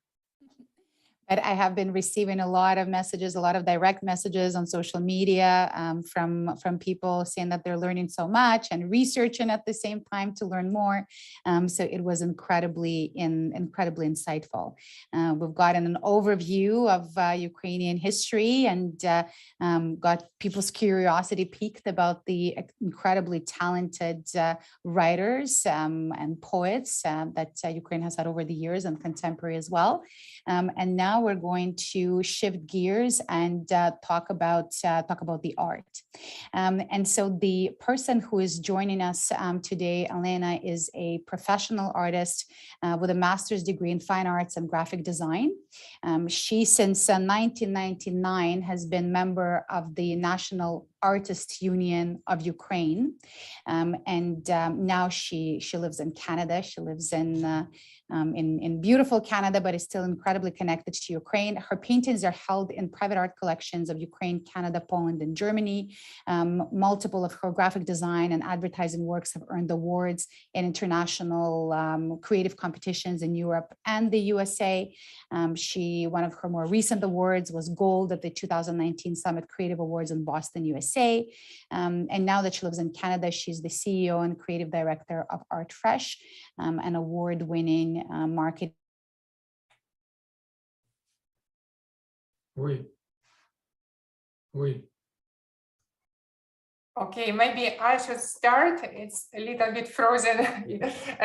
But I have been receiving a lot of messages, a lot of direct messages on social media from people saying that they're learning so much and researching at the same time to learn more. So it was incredibly insightful. We've gotten an overview of Ukrainian history and got people's curiosity piqued about the incredibly talented writers and poets that Ukraine has had over the years and contemporary as well. And now we're going to shift gears and talk about the art. And so the person who is joining us today, Elena, is a professional artist with a master's degree in fine arts and graphic design. She, since 1999, has been member of the National Artists Union of Ukraine, and now she lives in Canada. She lives in beautiful Canada, but is still incredibly connected to Ukraine. Her paintings are held in private art collections of Ukraine, Canada, Poland, and Germany. Multiple of her graphic design and advertising works have earned awards in international creative competitions in Europe and the USA. One of her more recent awards was gold at the 2019 Summit Creative Awards in Boston, USA. And now that she lives in Canada, she's the CEO and creative director of Art Fresh, an award-winning marketing. Wait. Okay, maybe I should start. It's a little bit frozen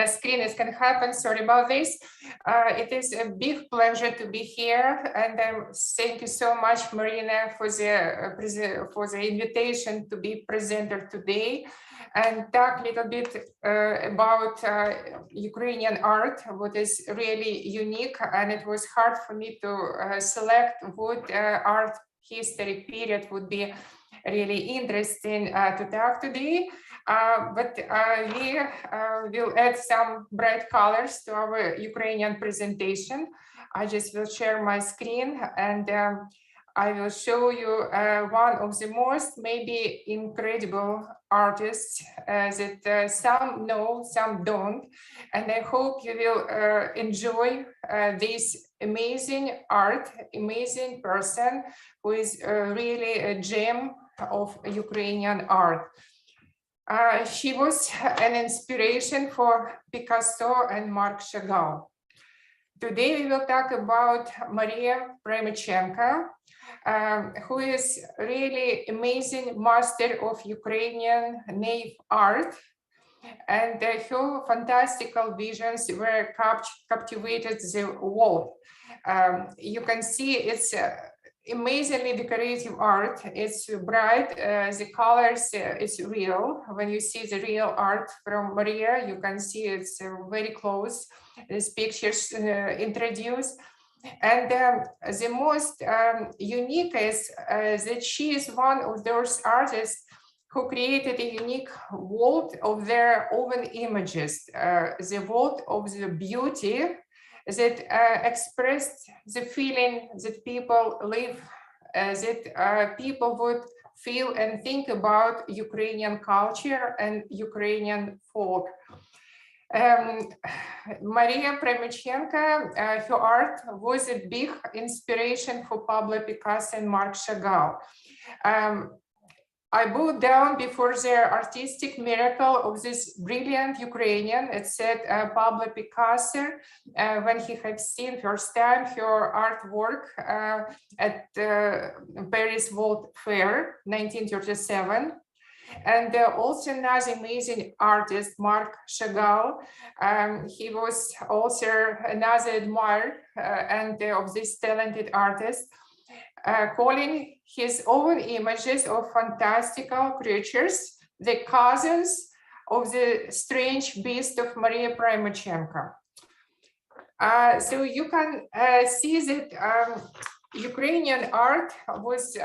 screen. It can happen. Sorry about this. It is a big pleasure to be here, and thank you so much, Marina, for the invitation to be presenter today and talk a little bit about Ukrainian art, what is really unique. And it was hard for me to select what art history period would be really interesting to talk today, but we will add some bright colors to our Ukrainian presentation. I just will share my screen and I will show you one of the most maybe incredible artists that some know, some don't, and I hope you will enjoy this amazing art, amazing person who is really a gem of Ukrainian art. She was an inspiration for Picasso and Marc Chagall. Today we will talk about Maria Premychenko, who is really amazing master of Ukrainian naive art, and her fantastical visions were captivated the world. You can see it's amazingly decorative art. It's bright, the colors, it's real. When you see the real art from Maria, you can see it's very close. These pictures introduced. And the most unique is that she is one of those artists who created a unique world of their own images, the world of the beauty that expressed the feeling that people live, that people would feel and think about Ukrainian culture and Ukrainian folk. Maria Primachenko, her art was a big inspiration for Pablo Picasso and Marc Chagall. I bowed down before the artistic miracle of this brilliant Ukrainian, it said Pablo Picasso, when he had seen first time her artwork at Paris World Fair, 1937. And also another amazing artist, Marc Chagall. He was also another admirer and of this talented artist, calling his own images of fantastical creatures the cousins of the strange beast of Maria Primachenko. So you can see that Ukrainian art was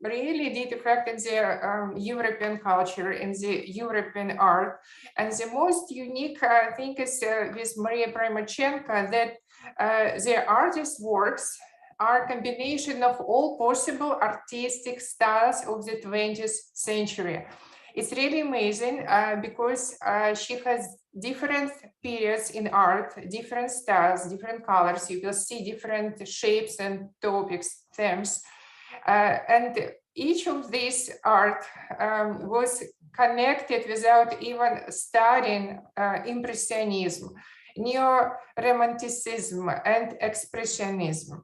really did affect in the European culture, in the European art. And the most unique thing is with Maria Primachenko that the artist's works are a combination of all possible artistic styles of the 20th century. It's really amazing because she has different periods in art, different styles, different colors. You will see different shapes and topics, themes. And each of these art was connected without even studying Impressionism, Neo-Romanticism, and Expressionism.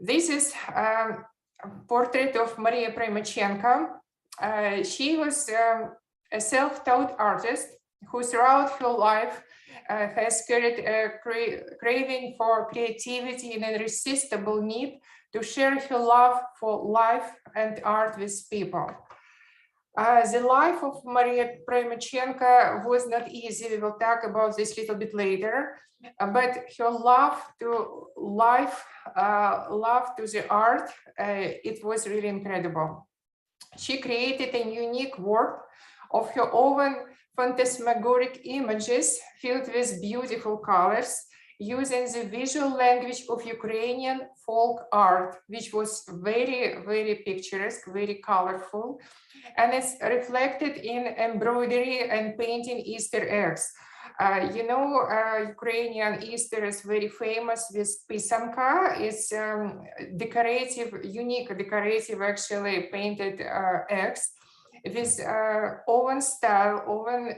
This is a portrait of Maria Primachenko. She was a self-taught artist who throughout her life has carried a craving for creativity and an irresistible need to share her love for life and art with people. The life of Maria Primachenko was not easy. We will talk about this a little bit later, but her love to life, love to the art, it was really incredible. She created a unique world of her own phantasmagoric images filled with beautiful colors, using the visual language of Ukrainian folk art, which was very, very picturesque, very colorful. And it's reflected in embroidery and painting Easter eggs. Ukrainian Easter is very famous with pisanka. It's decorative, unique, decorative, actually painted eggs with oven style, oven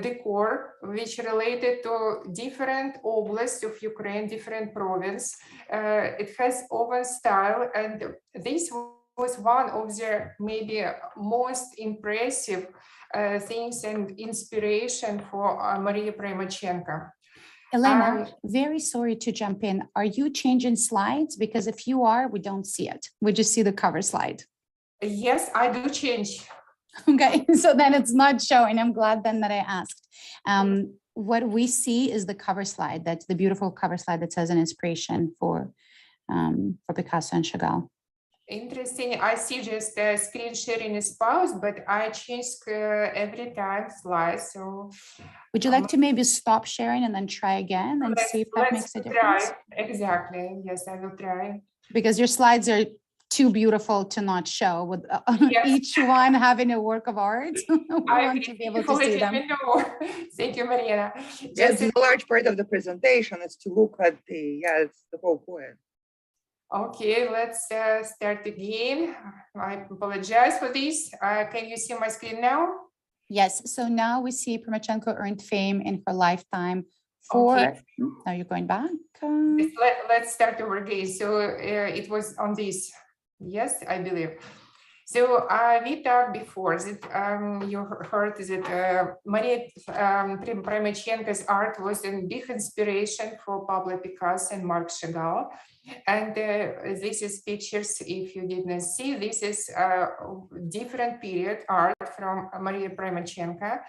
decor, which related to different oblasts of Ukraine, different province. It has oven style, and this was one of the maybe most impressive things and inspiration for Maria Primachenko. Elena, very sorry to jump in. Are you changing slides? Because if you are, we don't see it. We just see the cover slide. Yes, I do change. Okay, so then it's not showing. I'm glad then that I asked. What we see is the cover slide. That's the beautiful cover slide that says an inspiration for Picasso and Chagall. Interesting. I see just screen sharing is paused, but I change every time slides. So would you like to maybe stop sharing and then try again and see if that makes a difference? Try. Exactly. Yes, I will try. Because your slides are too beautiful to not show, with each one having a work of art. I want to be able to see them. Thank you, Mariana. Yes, a large part of the presentation is to look at the whole point. Okay, let's start again. I apologize for this. Can you see my screen now? Yes, so now we see Primachenko earned fame in her lifetime for, now you're going back. Let's start over again. So it was on this. Yes, I believe. So we talked before that you heard that Maria Primachenko's art was a big inspiration for Pablo Picasso and Marc Chagall. And this is pictures, if you didn't see, this is different period art from Maria Primachenko.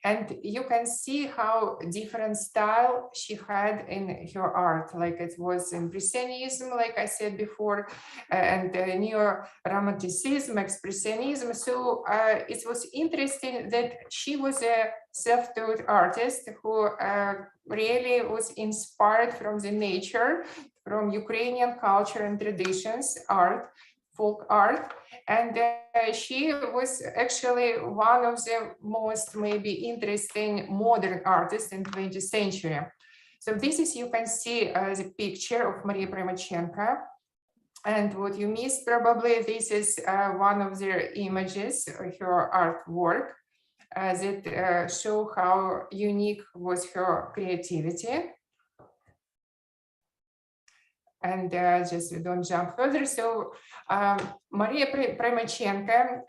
And you can see how different style she had in her art. Like it was Impressionism, like I said before, and Neo-Romanticism, Expressionism. So it was interesting that she was a self-taught artist who really was inspired from the nature, from Ukrainian culture and traditions, art, folk art. And she was actually one of the most maybe interesting modern artists in 20th century. So this is, you can see the picture of Maria Primachenko. And what you missed probably, this is one of their images, her artwork, that show how unique was her creativity. And just we don't jump further. So Maria Primachenko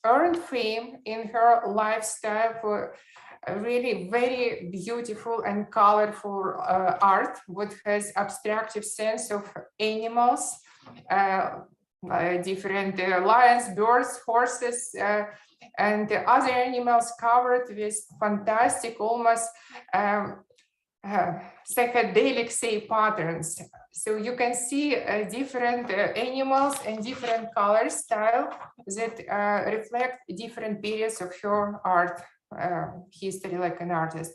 earned fame in her lifestyle for really very beautiful and colorful art, which has abstractive sense of animals, different lions, birds, horses, and other animals covered with fantastic, almost psychedelic, say, patterns. So you can see different animals and different color style that reflect different periods of her art history, like an artist.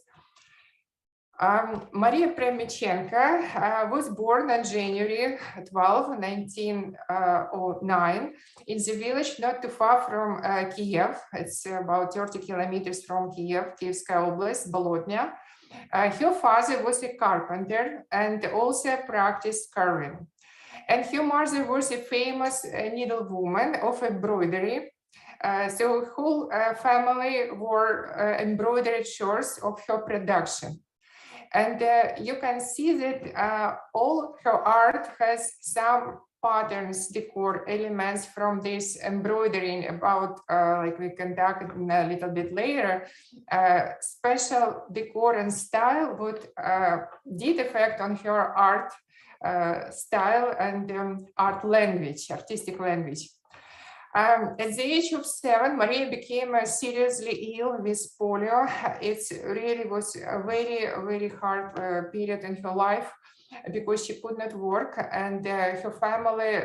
Maria Primachenko was born on January 12, 1909 in the village not too far from Kiev. It's about 30 kilometers from Kiev, Kievskaya Oblast, Bolotnya. Her father was a carpenter and also practiced carving. And her mother was a famous needlewoman of embroidery. So whole family wore embroidered shirts of her production. And you can see that all her art has some patterns, decor elements from this embroidering about, like we can talk a little bit later, special decor and style would did affect on her art style and art language, artistic language. At the age of 7, Maria became seriously ill with polio. It really was a very, very hard period in her life because she could not work, and her family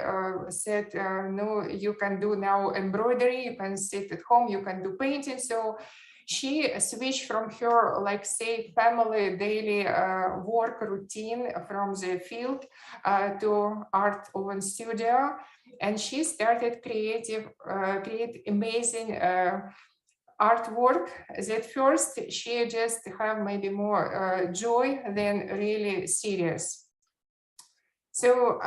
said, no, you can do now embroidery, you can sit at home, you can do painting. So she switched from her, like say, family daily work routine from the field to art oven studio. And she started create amazing artwork that first she just have maybe more joy than really serious. So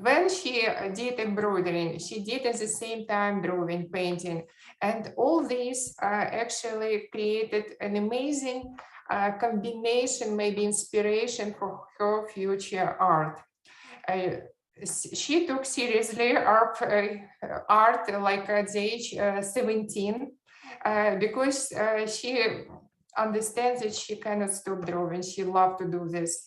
when she did embroidering, she did at the same time drawing, painting, and all this actually created an amazing combination, maybe inspiration for her future art. She took seriously art like at the age 17 because she understands that she cannot stop drawing. She loved to do this.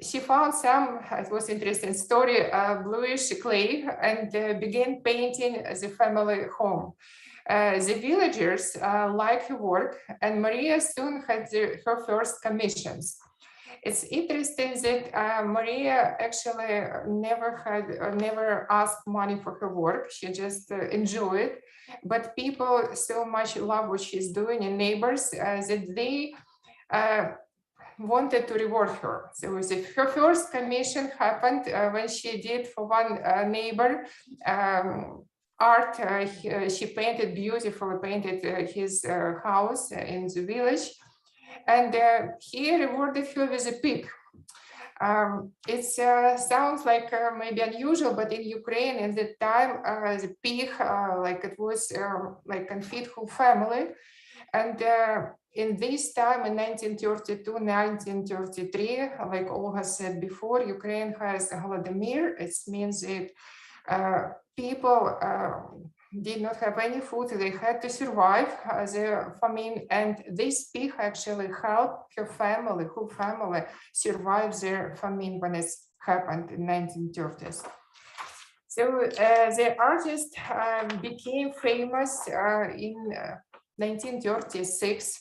She found some, it was an interesting story, bluish clay and began painting the family home. The villagers liked her work, and Maria soon had her first commissions. It's interesting that Maria actually never asked money for her work. She just enjoyed it. But people so much love what she's doing, and neighbors, that they wanted to reward her. So her first commission happened when she did for one neighbor art. She painted beautifully, painted his house in the village. And he rewarded her with a pig. It sounds like maybe unusual, but in Ukraine at the time, the pig, like it was like can feed whole family. And in this time, in 1932, 1933, like Olga said before, Ukraine has Holodomor. It means that people did not have any food. They had to survive the famine, and this pig actually helped her family, whole family, survive their famine when it happened in 1930s. So the artist became famous in 1936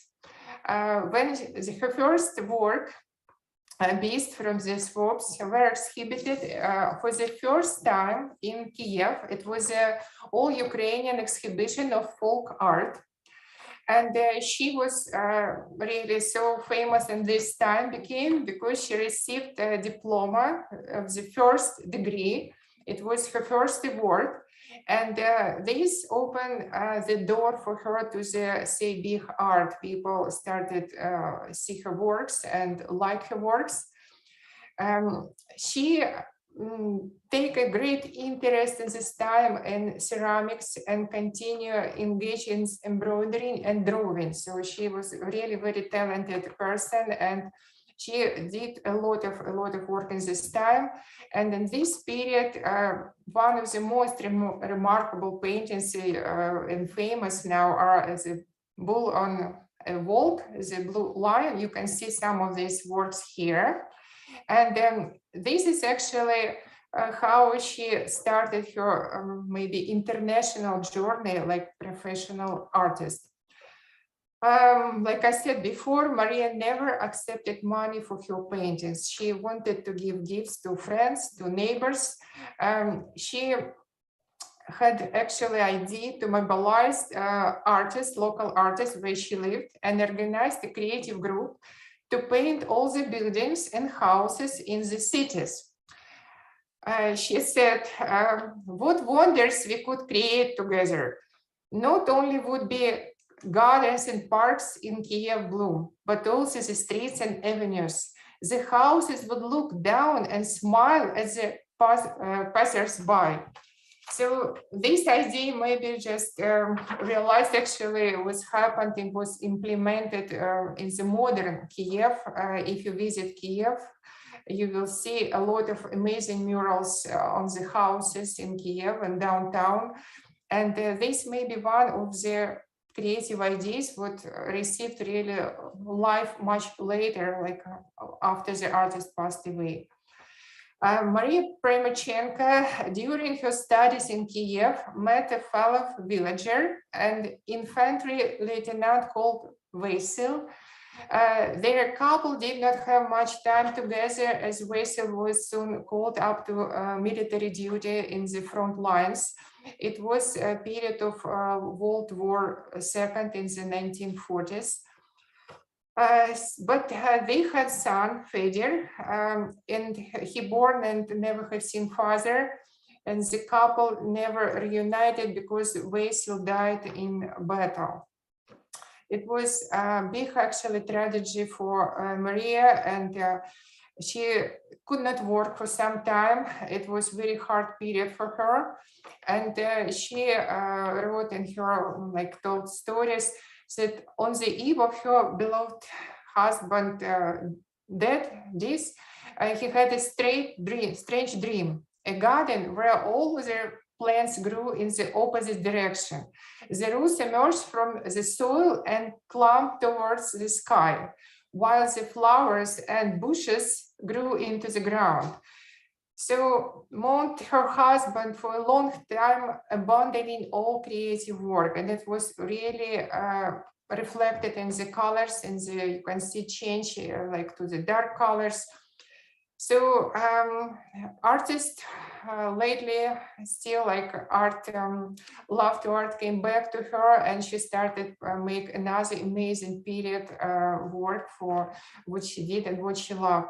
when her first work, Beasts from the Swamps, were exhibited for the first time in Kiev. It was an all-Ukrainian exhibition of folk art. And she was really so famous in this time because she received a diploma of the first degree. It was her first award. And this opened the door for her to the say big art. People started see her works and like her works. She take a great interest in this time in ceramics and continue engage in embroidery and drawing. So she was really very talented person, and she did a lot of work in this time. And in this period, one of the most remarkable paintings and famous now are the bull on a walk, the blue lion. You can see some of these works here. And this is actually how she started her maybe international journey like professional artist. Like I said before, Maria never accepted money for her paintings. She wanted to give gifts to friends, to neighbors. She had actually idea to mobilize artists, local artists where she lived, and organized a creative group to paint all the buildings and houses in the cities. She said, what wonders we could create together. Not only would be gardens and parks in Kiev bloom, but also the streets and avenues. The houses would look down and smile at the passers-by. So this idea maybe just realized actually was happened and was implemented in the modern Kiev. If you visit Kiev, you will see a lot of amazing murals on the houses in Kiev and downtown. And this may be one of the creative ideas what received really life much later, like after the artist passed away. Maria Primachenko, during her studies in Kiev, met a fellow villager, an infantry lieutenant called Vasil. Their couple did not have much time together as Vasil was soon called up to military duty in the front lines. It was a period of World War II in the 1940s. But they had son, Fedor, and he born and never had seen father. And the couple never reunited because Vasil died in battle. It was a big actually tragedy for Maria, and she could not work for some time. It was very hard period for her. And she wrote in her, like, told stories that on the eve of her beloved husband death, he had a strange dream, a garden where all the plants grew in the opposite direction. The roots emerged from the soil and climbed towards the sky, while the flowers and bushes grew into the ground. So mourned her husband for a long time, abandoning all creative work, and it was really reflected in the colors, and you can see change like to the dark colors. So artists lately still like art, love to art came back to her, and she started make another amazing period work for what she did and what she loved.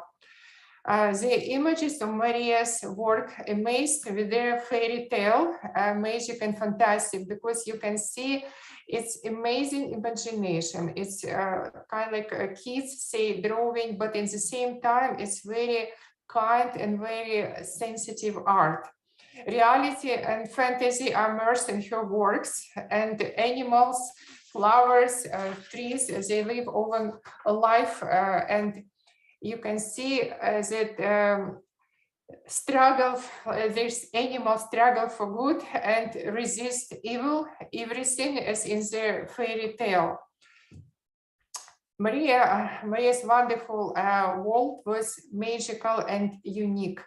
The images of Maria's work amazed with their fairy tale, magic and fantastic, because you can see it's amazing imagination. It's kind of like kids say drawing, but in the same time, it's very kind and very sensitive art. Reality and fantasy are immersed in her works, and animals, flowers, trees, they live over a life, and you can see that struggle, this animal struggle for good and resist evil, everything as in the fairy tale. Maria's wonderful world was magical and unique.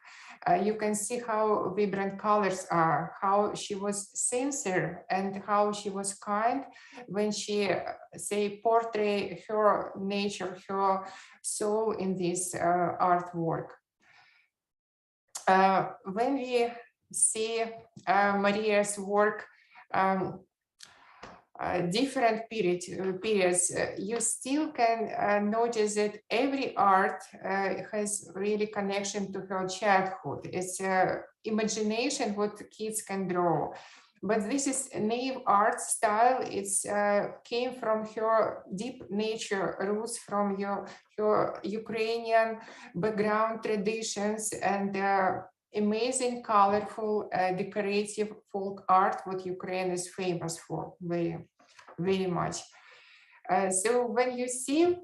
You can see how vibrant colors are, how she was sincere and how she was kind when she say portray her nature, her soul in this artwork. When we see Maria's work, different periods, you still can notice that every art has really connection to her childhood. It's imagination what kids can draw. But this is naive art style. It's came from her deep nature roots, from her Ukrainian background traditions and amazing, colorful, decorative folk art, what Ukraine is famous for very, very much. So when you see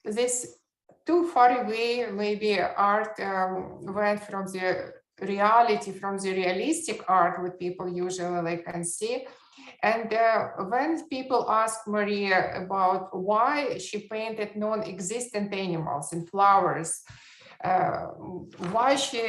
this too far away, maybe art went from the reality, from the realistic art, what people usually can see. And when people ask Maria about why she painted non-existent animals and flowers, why she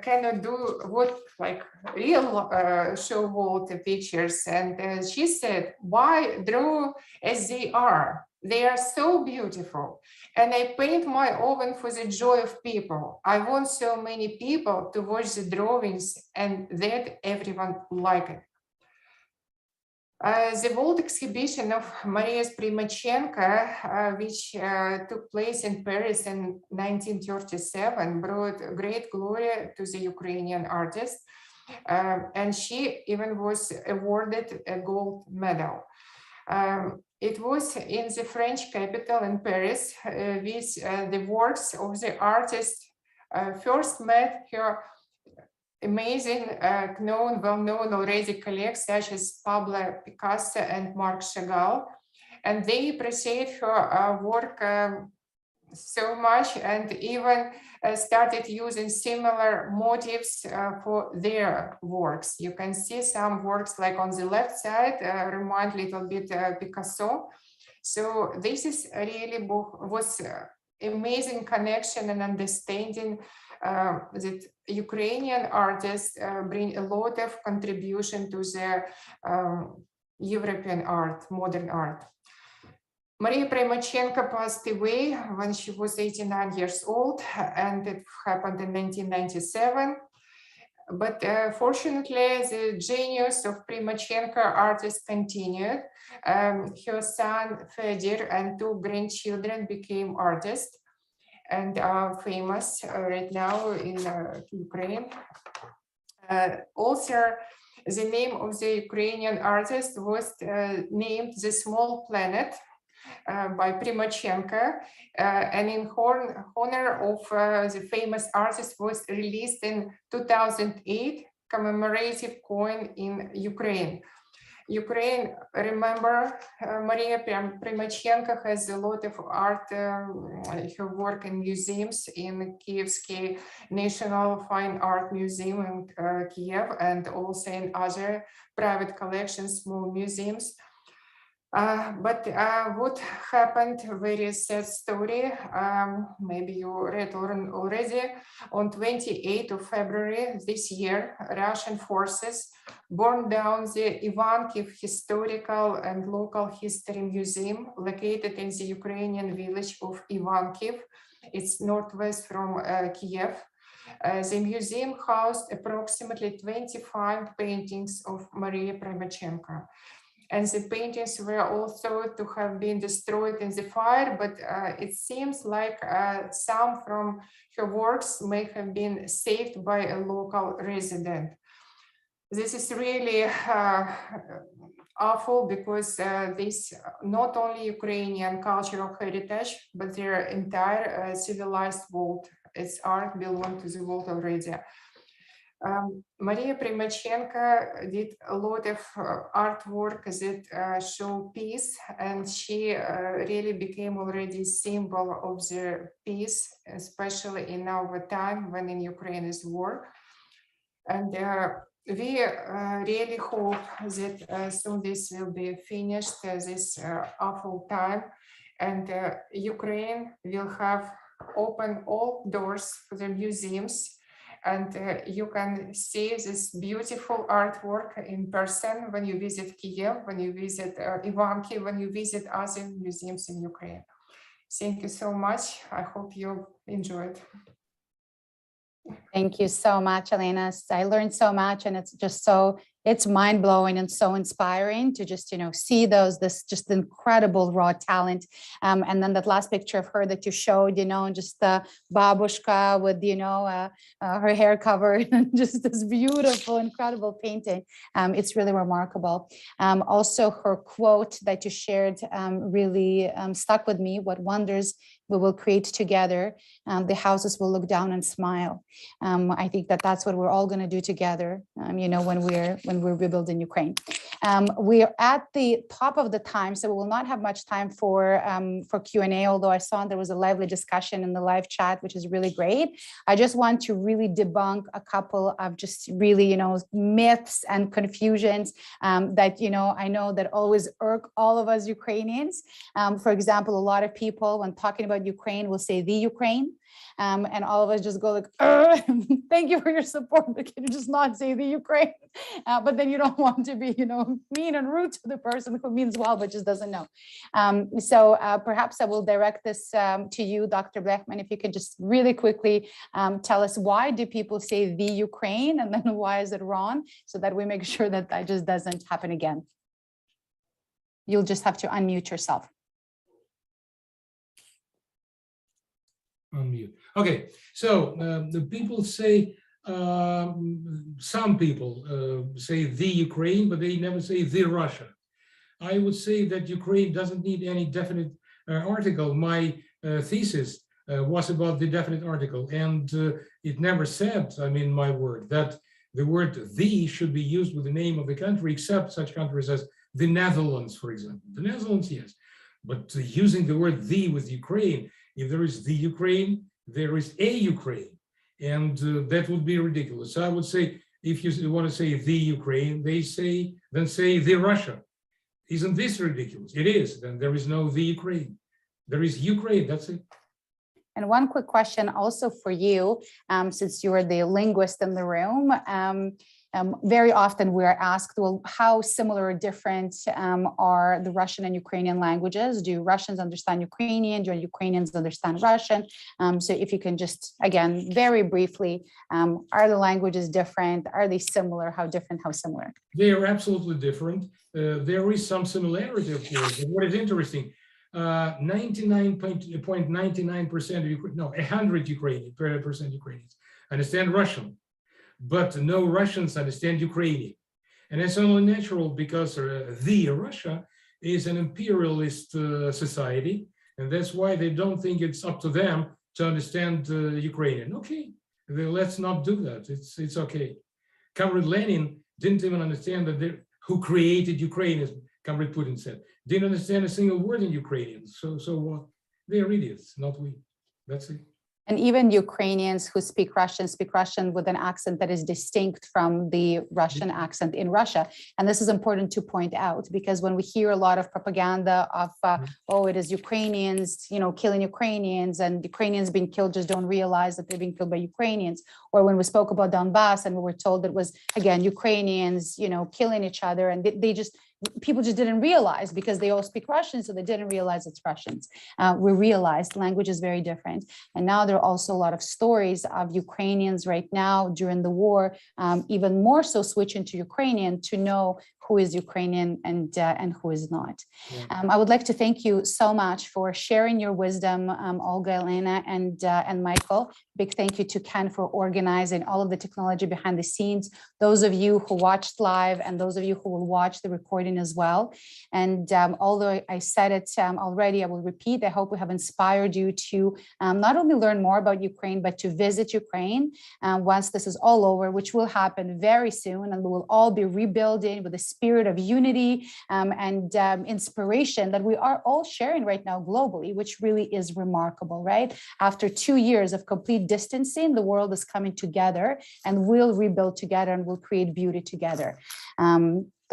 cannot do what like real show water pictures, and she said, why draw as they are? They are so beautiful, and I paint my oven for the joy of people. I want so many people to watch the drawings and that everyone like it. The world exhibition of Maria Primachenko, which took place in Paris in 1937, brought great glory to the Ukrainian artist. And she even was awarded a gold medal. It was in the French capital in Paris with the works of the artist first met her amazing, well-known already colleagues such as Pablo Picasso and Marc Chagall, and they appreciate her work so much and even started using similar motifs for their works. You can see some works like on the left side remind a little bit Picasso. So this is really was amazing connection and understanding that Ukrainian artists bring a lot of contribution to the European art, modern art. Maria Primachenko passed away when she was 89 years old, and it happened in 1997. But fortunately, the genius of Primachenko artist continued. Her son Fedor and two grandchildren became artists and are famous right now in Ukraine. Also, the name of the Ukrainian artist was named The Small Planet by Primachenko, and in honor of the famous artist was released in 2008 commemorative coin in Ukraine. Ukraine, remember, Maria Primachenko has a lot of art, her work in museums in Kievsky National Fine Art Museum in Kiev, and also in other private collections, small museums. But what happened, very sad story, maybe you read already, on 28th of February this year, Russian forces burned down the Ivankiv Historical and Local History Museum located in the Ukrainian village of Ivankiv. It's northwest from Kiev. The museum housed approximately 25 paintings of Maria Primachenko. And the paintings were also to have been destroyed in the fire, but it seems like some from her works may have been saved by a local resident. This is really awful because this not only Ukrainian cultural heritage, but their entire civilized world, its art belonged to the world already. Maria Primachenko did a lot of artwork that show peace, and she really became already symbol of the peace, especially in our time when in Ukraine is war. And we really hope that soon this will be finished, this awful time, and Ukraine will have open all doors for the museums, and you can see this beautiful artwork in person when you visit Kiev, when you visit Ivanki, when you visit other museums in Ukraine. Thank you so much. I hope you enjoyed. Thank you so much, Elena. I learned so much, and it's just so, it's mind blowing and so inspiring to just, see this just incredible raw talent. And then that last picture of her that you showed, just the babushka with, her hair covered and just this beautiful, incredible painting. It's really remarkable. Also, her quote that you shared really stuck with me. What wonders we will create together. The houses will look down and smile. I think that's what we're all going to do together. When we're rebuilding Ukraine. We're at the top of the time, so we will not have much time for Q&A. Although I saw there was a lively discussion in the live chat, which is really great. I just want to really debunk a couple of just really myths and confusions that I know that always irk all of us Ukrainians. For example, a lot of people when talking about Ukraine will say the Ukraine. And all of us just go like, thank you for your support, but can you just not say the Ukraine? But then you don't want to be, mean and rude to the person who means well, but just doesn't know. So perhaps I will direct this to you, Dr. Blechman, if you could just really quickly tell us why do people say the Ukraine and then why is it wrong, so that we make sure that that just doesn't happen again. You'll just have to unmute yourself. Unmute. Okay, so the people say, some people say the Ukraine, but they never say the Russia. I would say that Ukraine doesn't need any definite article. My thesis was about the definite article, and it never said, my word, that the word the should be used with the name of the country, except such countries as the Netherlands, for example. The Netherlands, yes, but using the word the with Ukraine, if there is the Ukraine, there is a Ukraine, and that would be ridiculous. So I would say, if you want to say the Ukraine, then say the Russia. Isn't this ridiculous? It is. Then there is no the Ukraine. There is Ukraine. That's it. And one quick question also for you, since you are the linguist in the room. Very often we're asked, well, how similar or different are the Russian and Ukrainian languages? Do Russians understand Ukrainian? Do Ukrainians understand Russian? So if you can just, again, very briefly, are the languages different? Are they similar? How different, how similar? They are absolutely different. There is some similarity, of course. But what is interesting, 99.99% of Ukraine, no, 100% Ukrainians understand Russian, but no Russians understand Ukrainian. And it's only natural because the Russia is an imperialist society, and that's why they don't think it's up to them to understand Ukrainian. Okay, let's not do that. It's okay. Comrade Lenin didn't even understand that who created Ukraine, as Comrade Putin said. Didn't understand a single word in Ukrainian. So what? They're idiots, not we. That's it. And even Ukrainians who speak Russian with an accent that is distinct from the Russian accent in Russia. And this is important to point out, because when we hear a lot of propaganda of, oh, it is Ukrainians, killing Ukrainians, and Ukrainians being killed just don't realize that they're being killed by Ukrainians. Or when we spoke about Donbass and we were told it was, again, Ukrainians, killing each other, and people just didn't realize because they all speak Russian, so they didn't realize it's Russians. We realized language is very different. And now there are also a lot of stories of Ukrainians right now during the war, even more so switching to Ukrainian to know who is Ukrainian and who is not. Yeah. I would like to thank you so much for sharing your wisdom, Olga, Elena, and Michael. Big thank you to Ken for organizing all of the technology behind the scenes. Those of you who watched live and those of you who will watch the recording as well. And although I said it already, I will repeat, I hope we have inspired you to not only learn more about Ukraine, but to visit Ukraine once this is all over, which will happen very soon. And we will all be rebuilding with a spirit of unity and inspiration that we are all sharing right now globally, which really is remarkable, right? After 2 years of complete distancing, the world is coming together and we'll rebuild together and we'll create beauty together.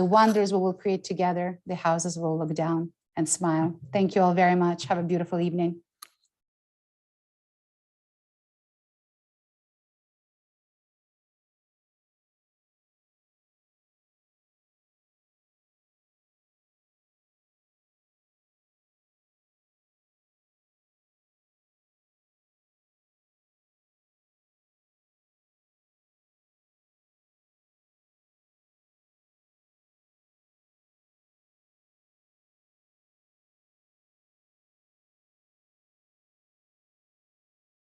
The wonders we will create together, the houses will look down and smile. Thank you all very much. Have a beautiful evening.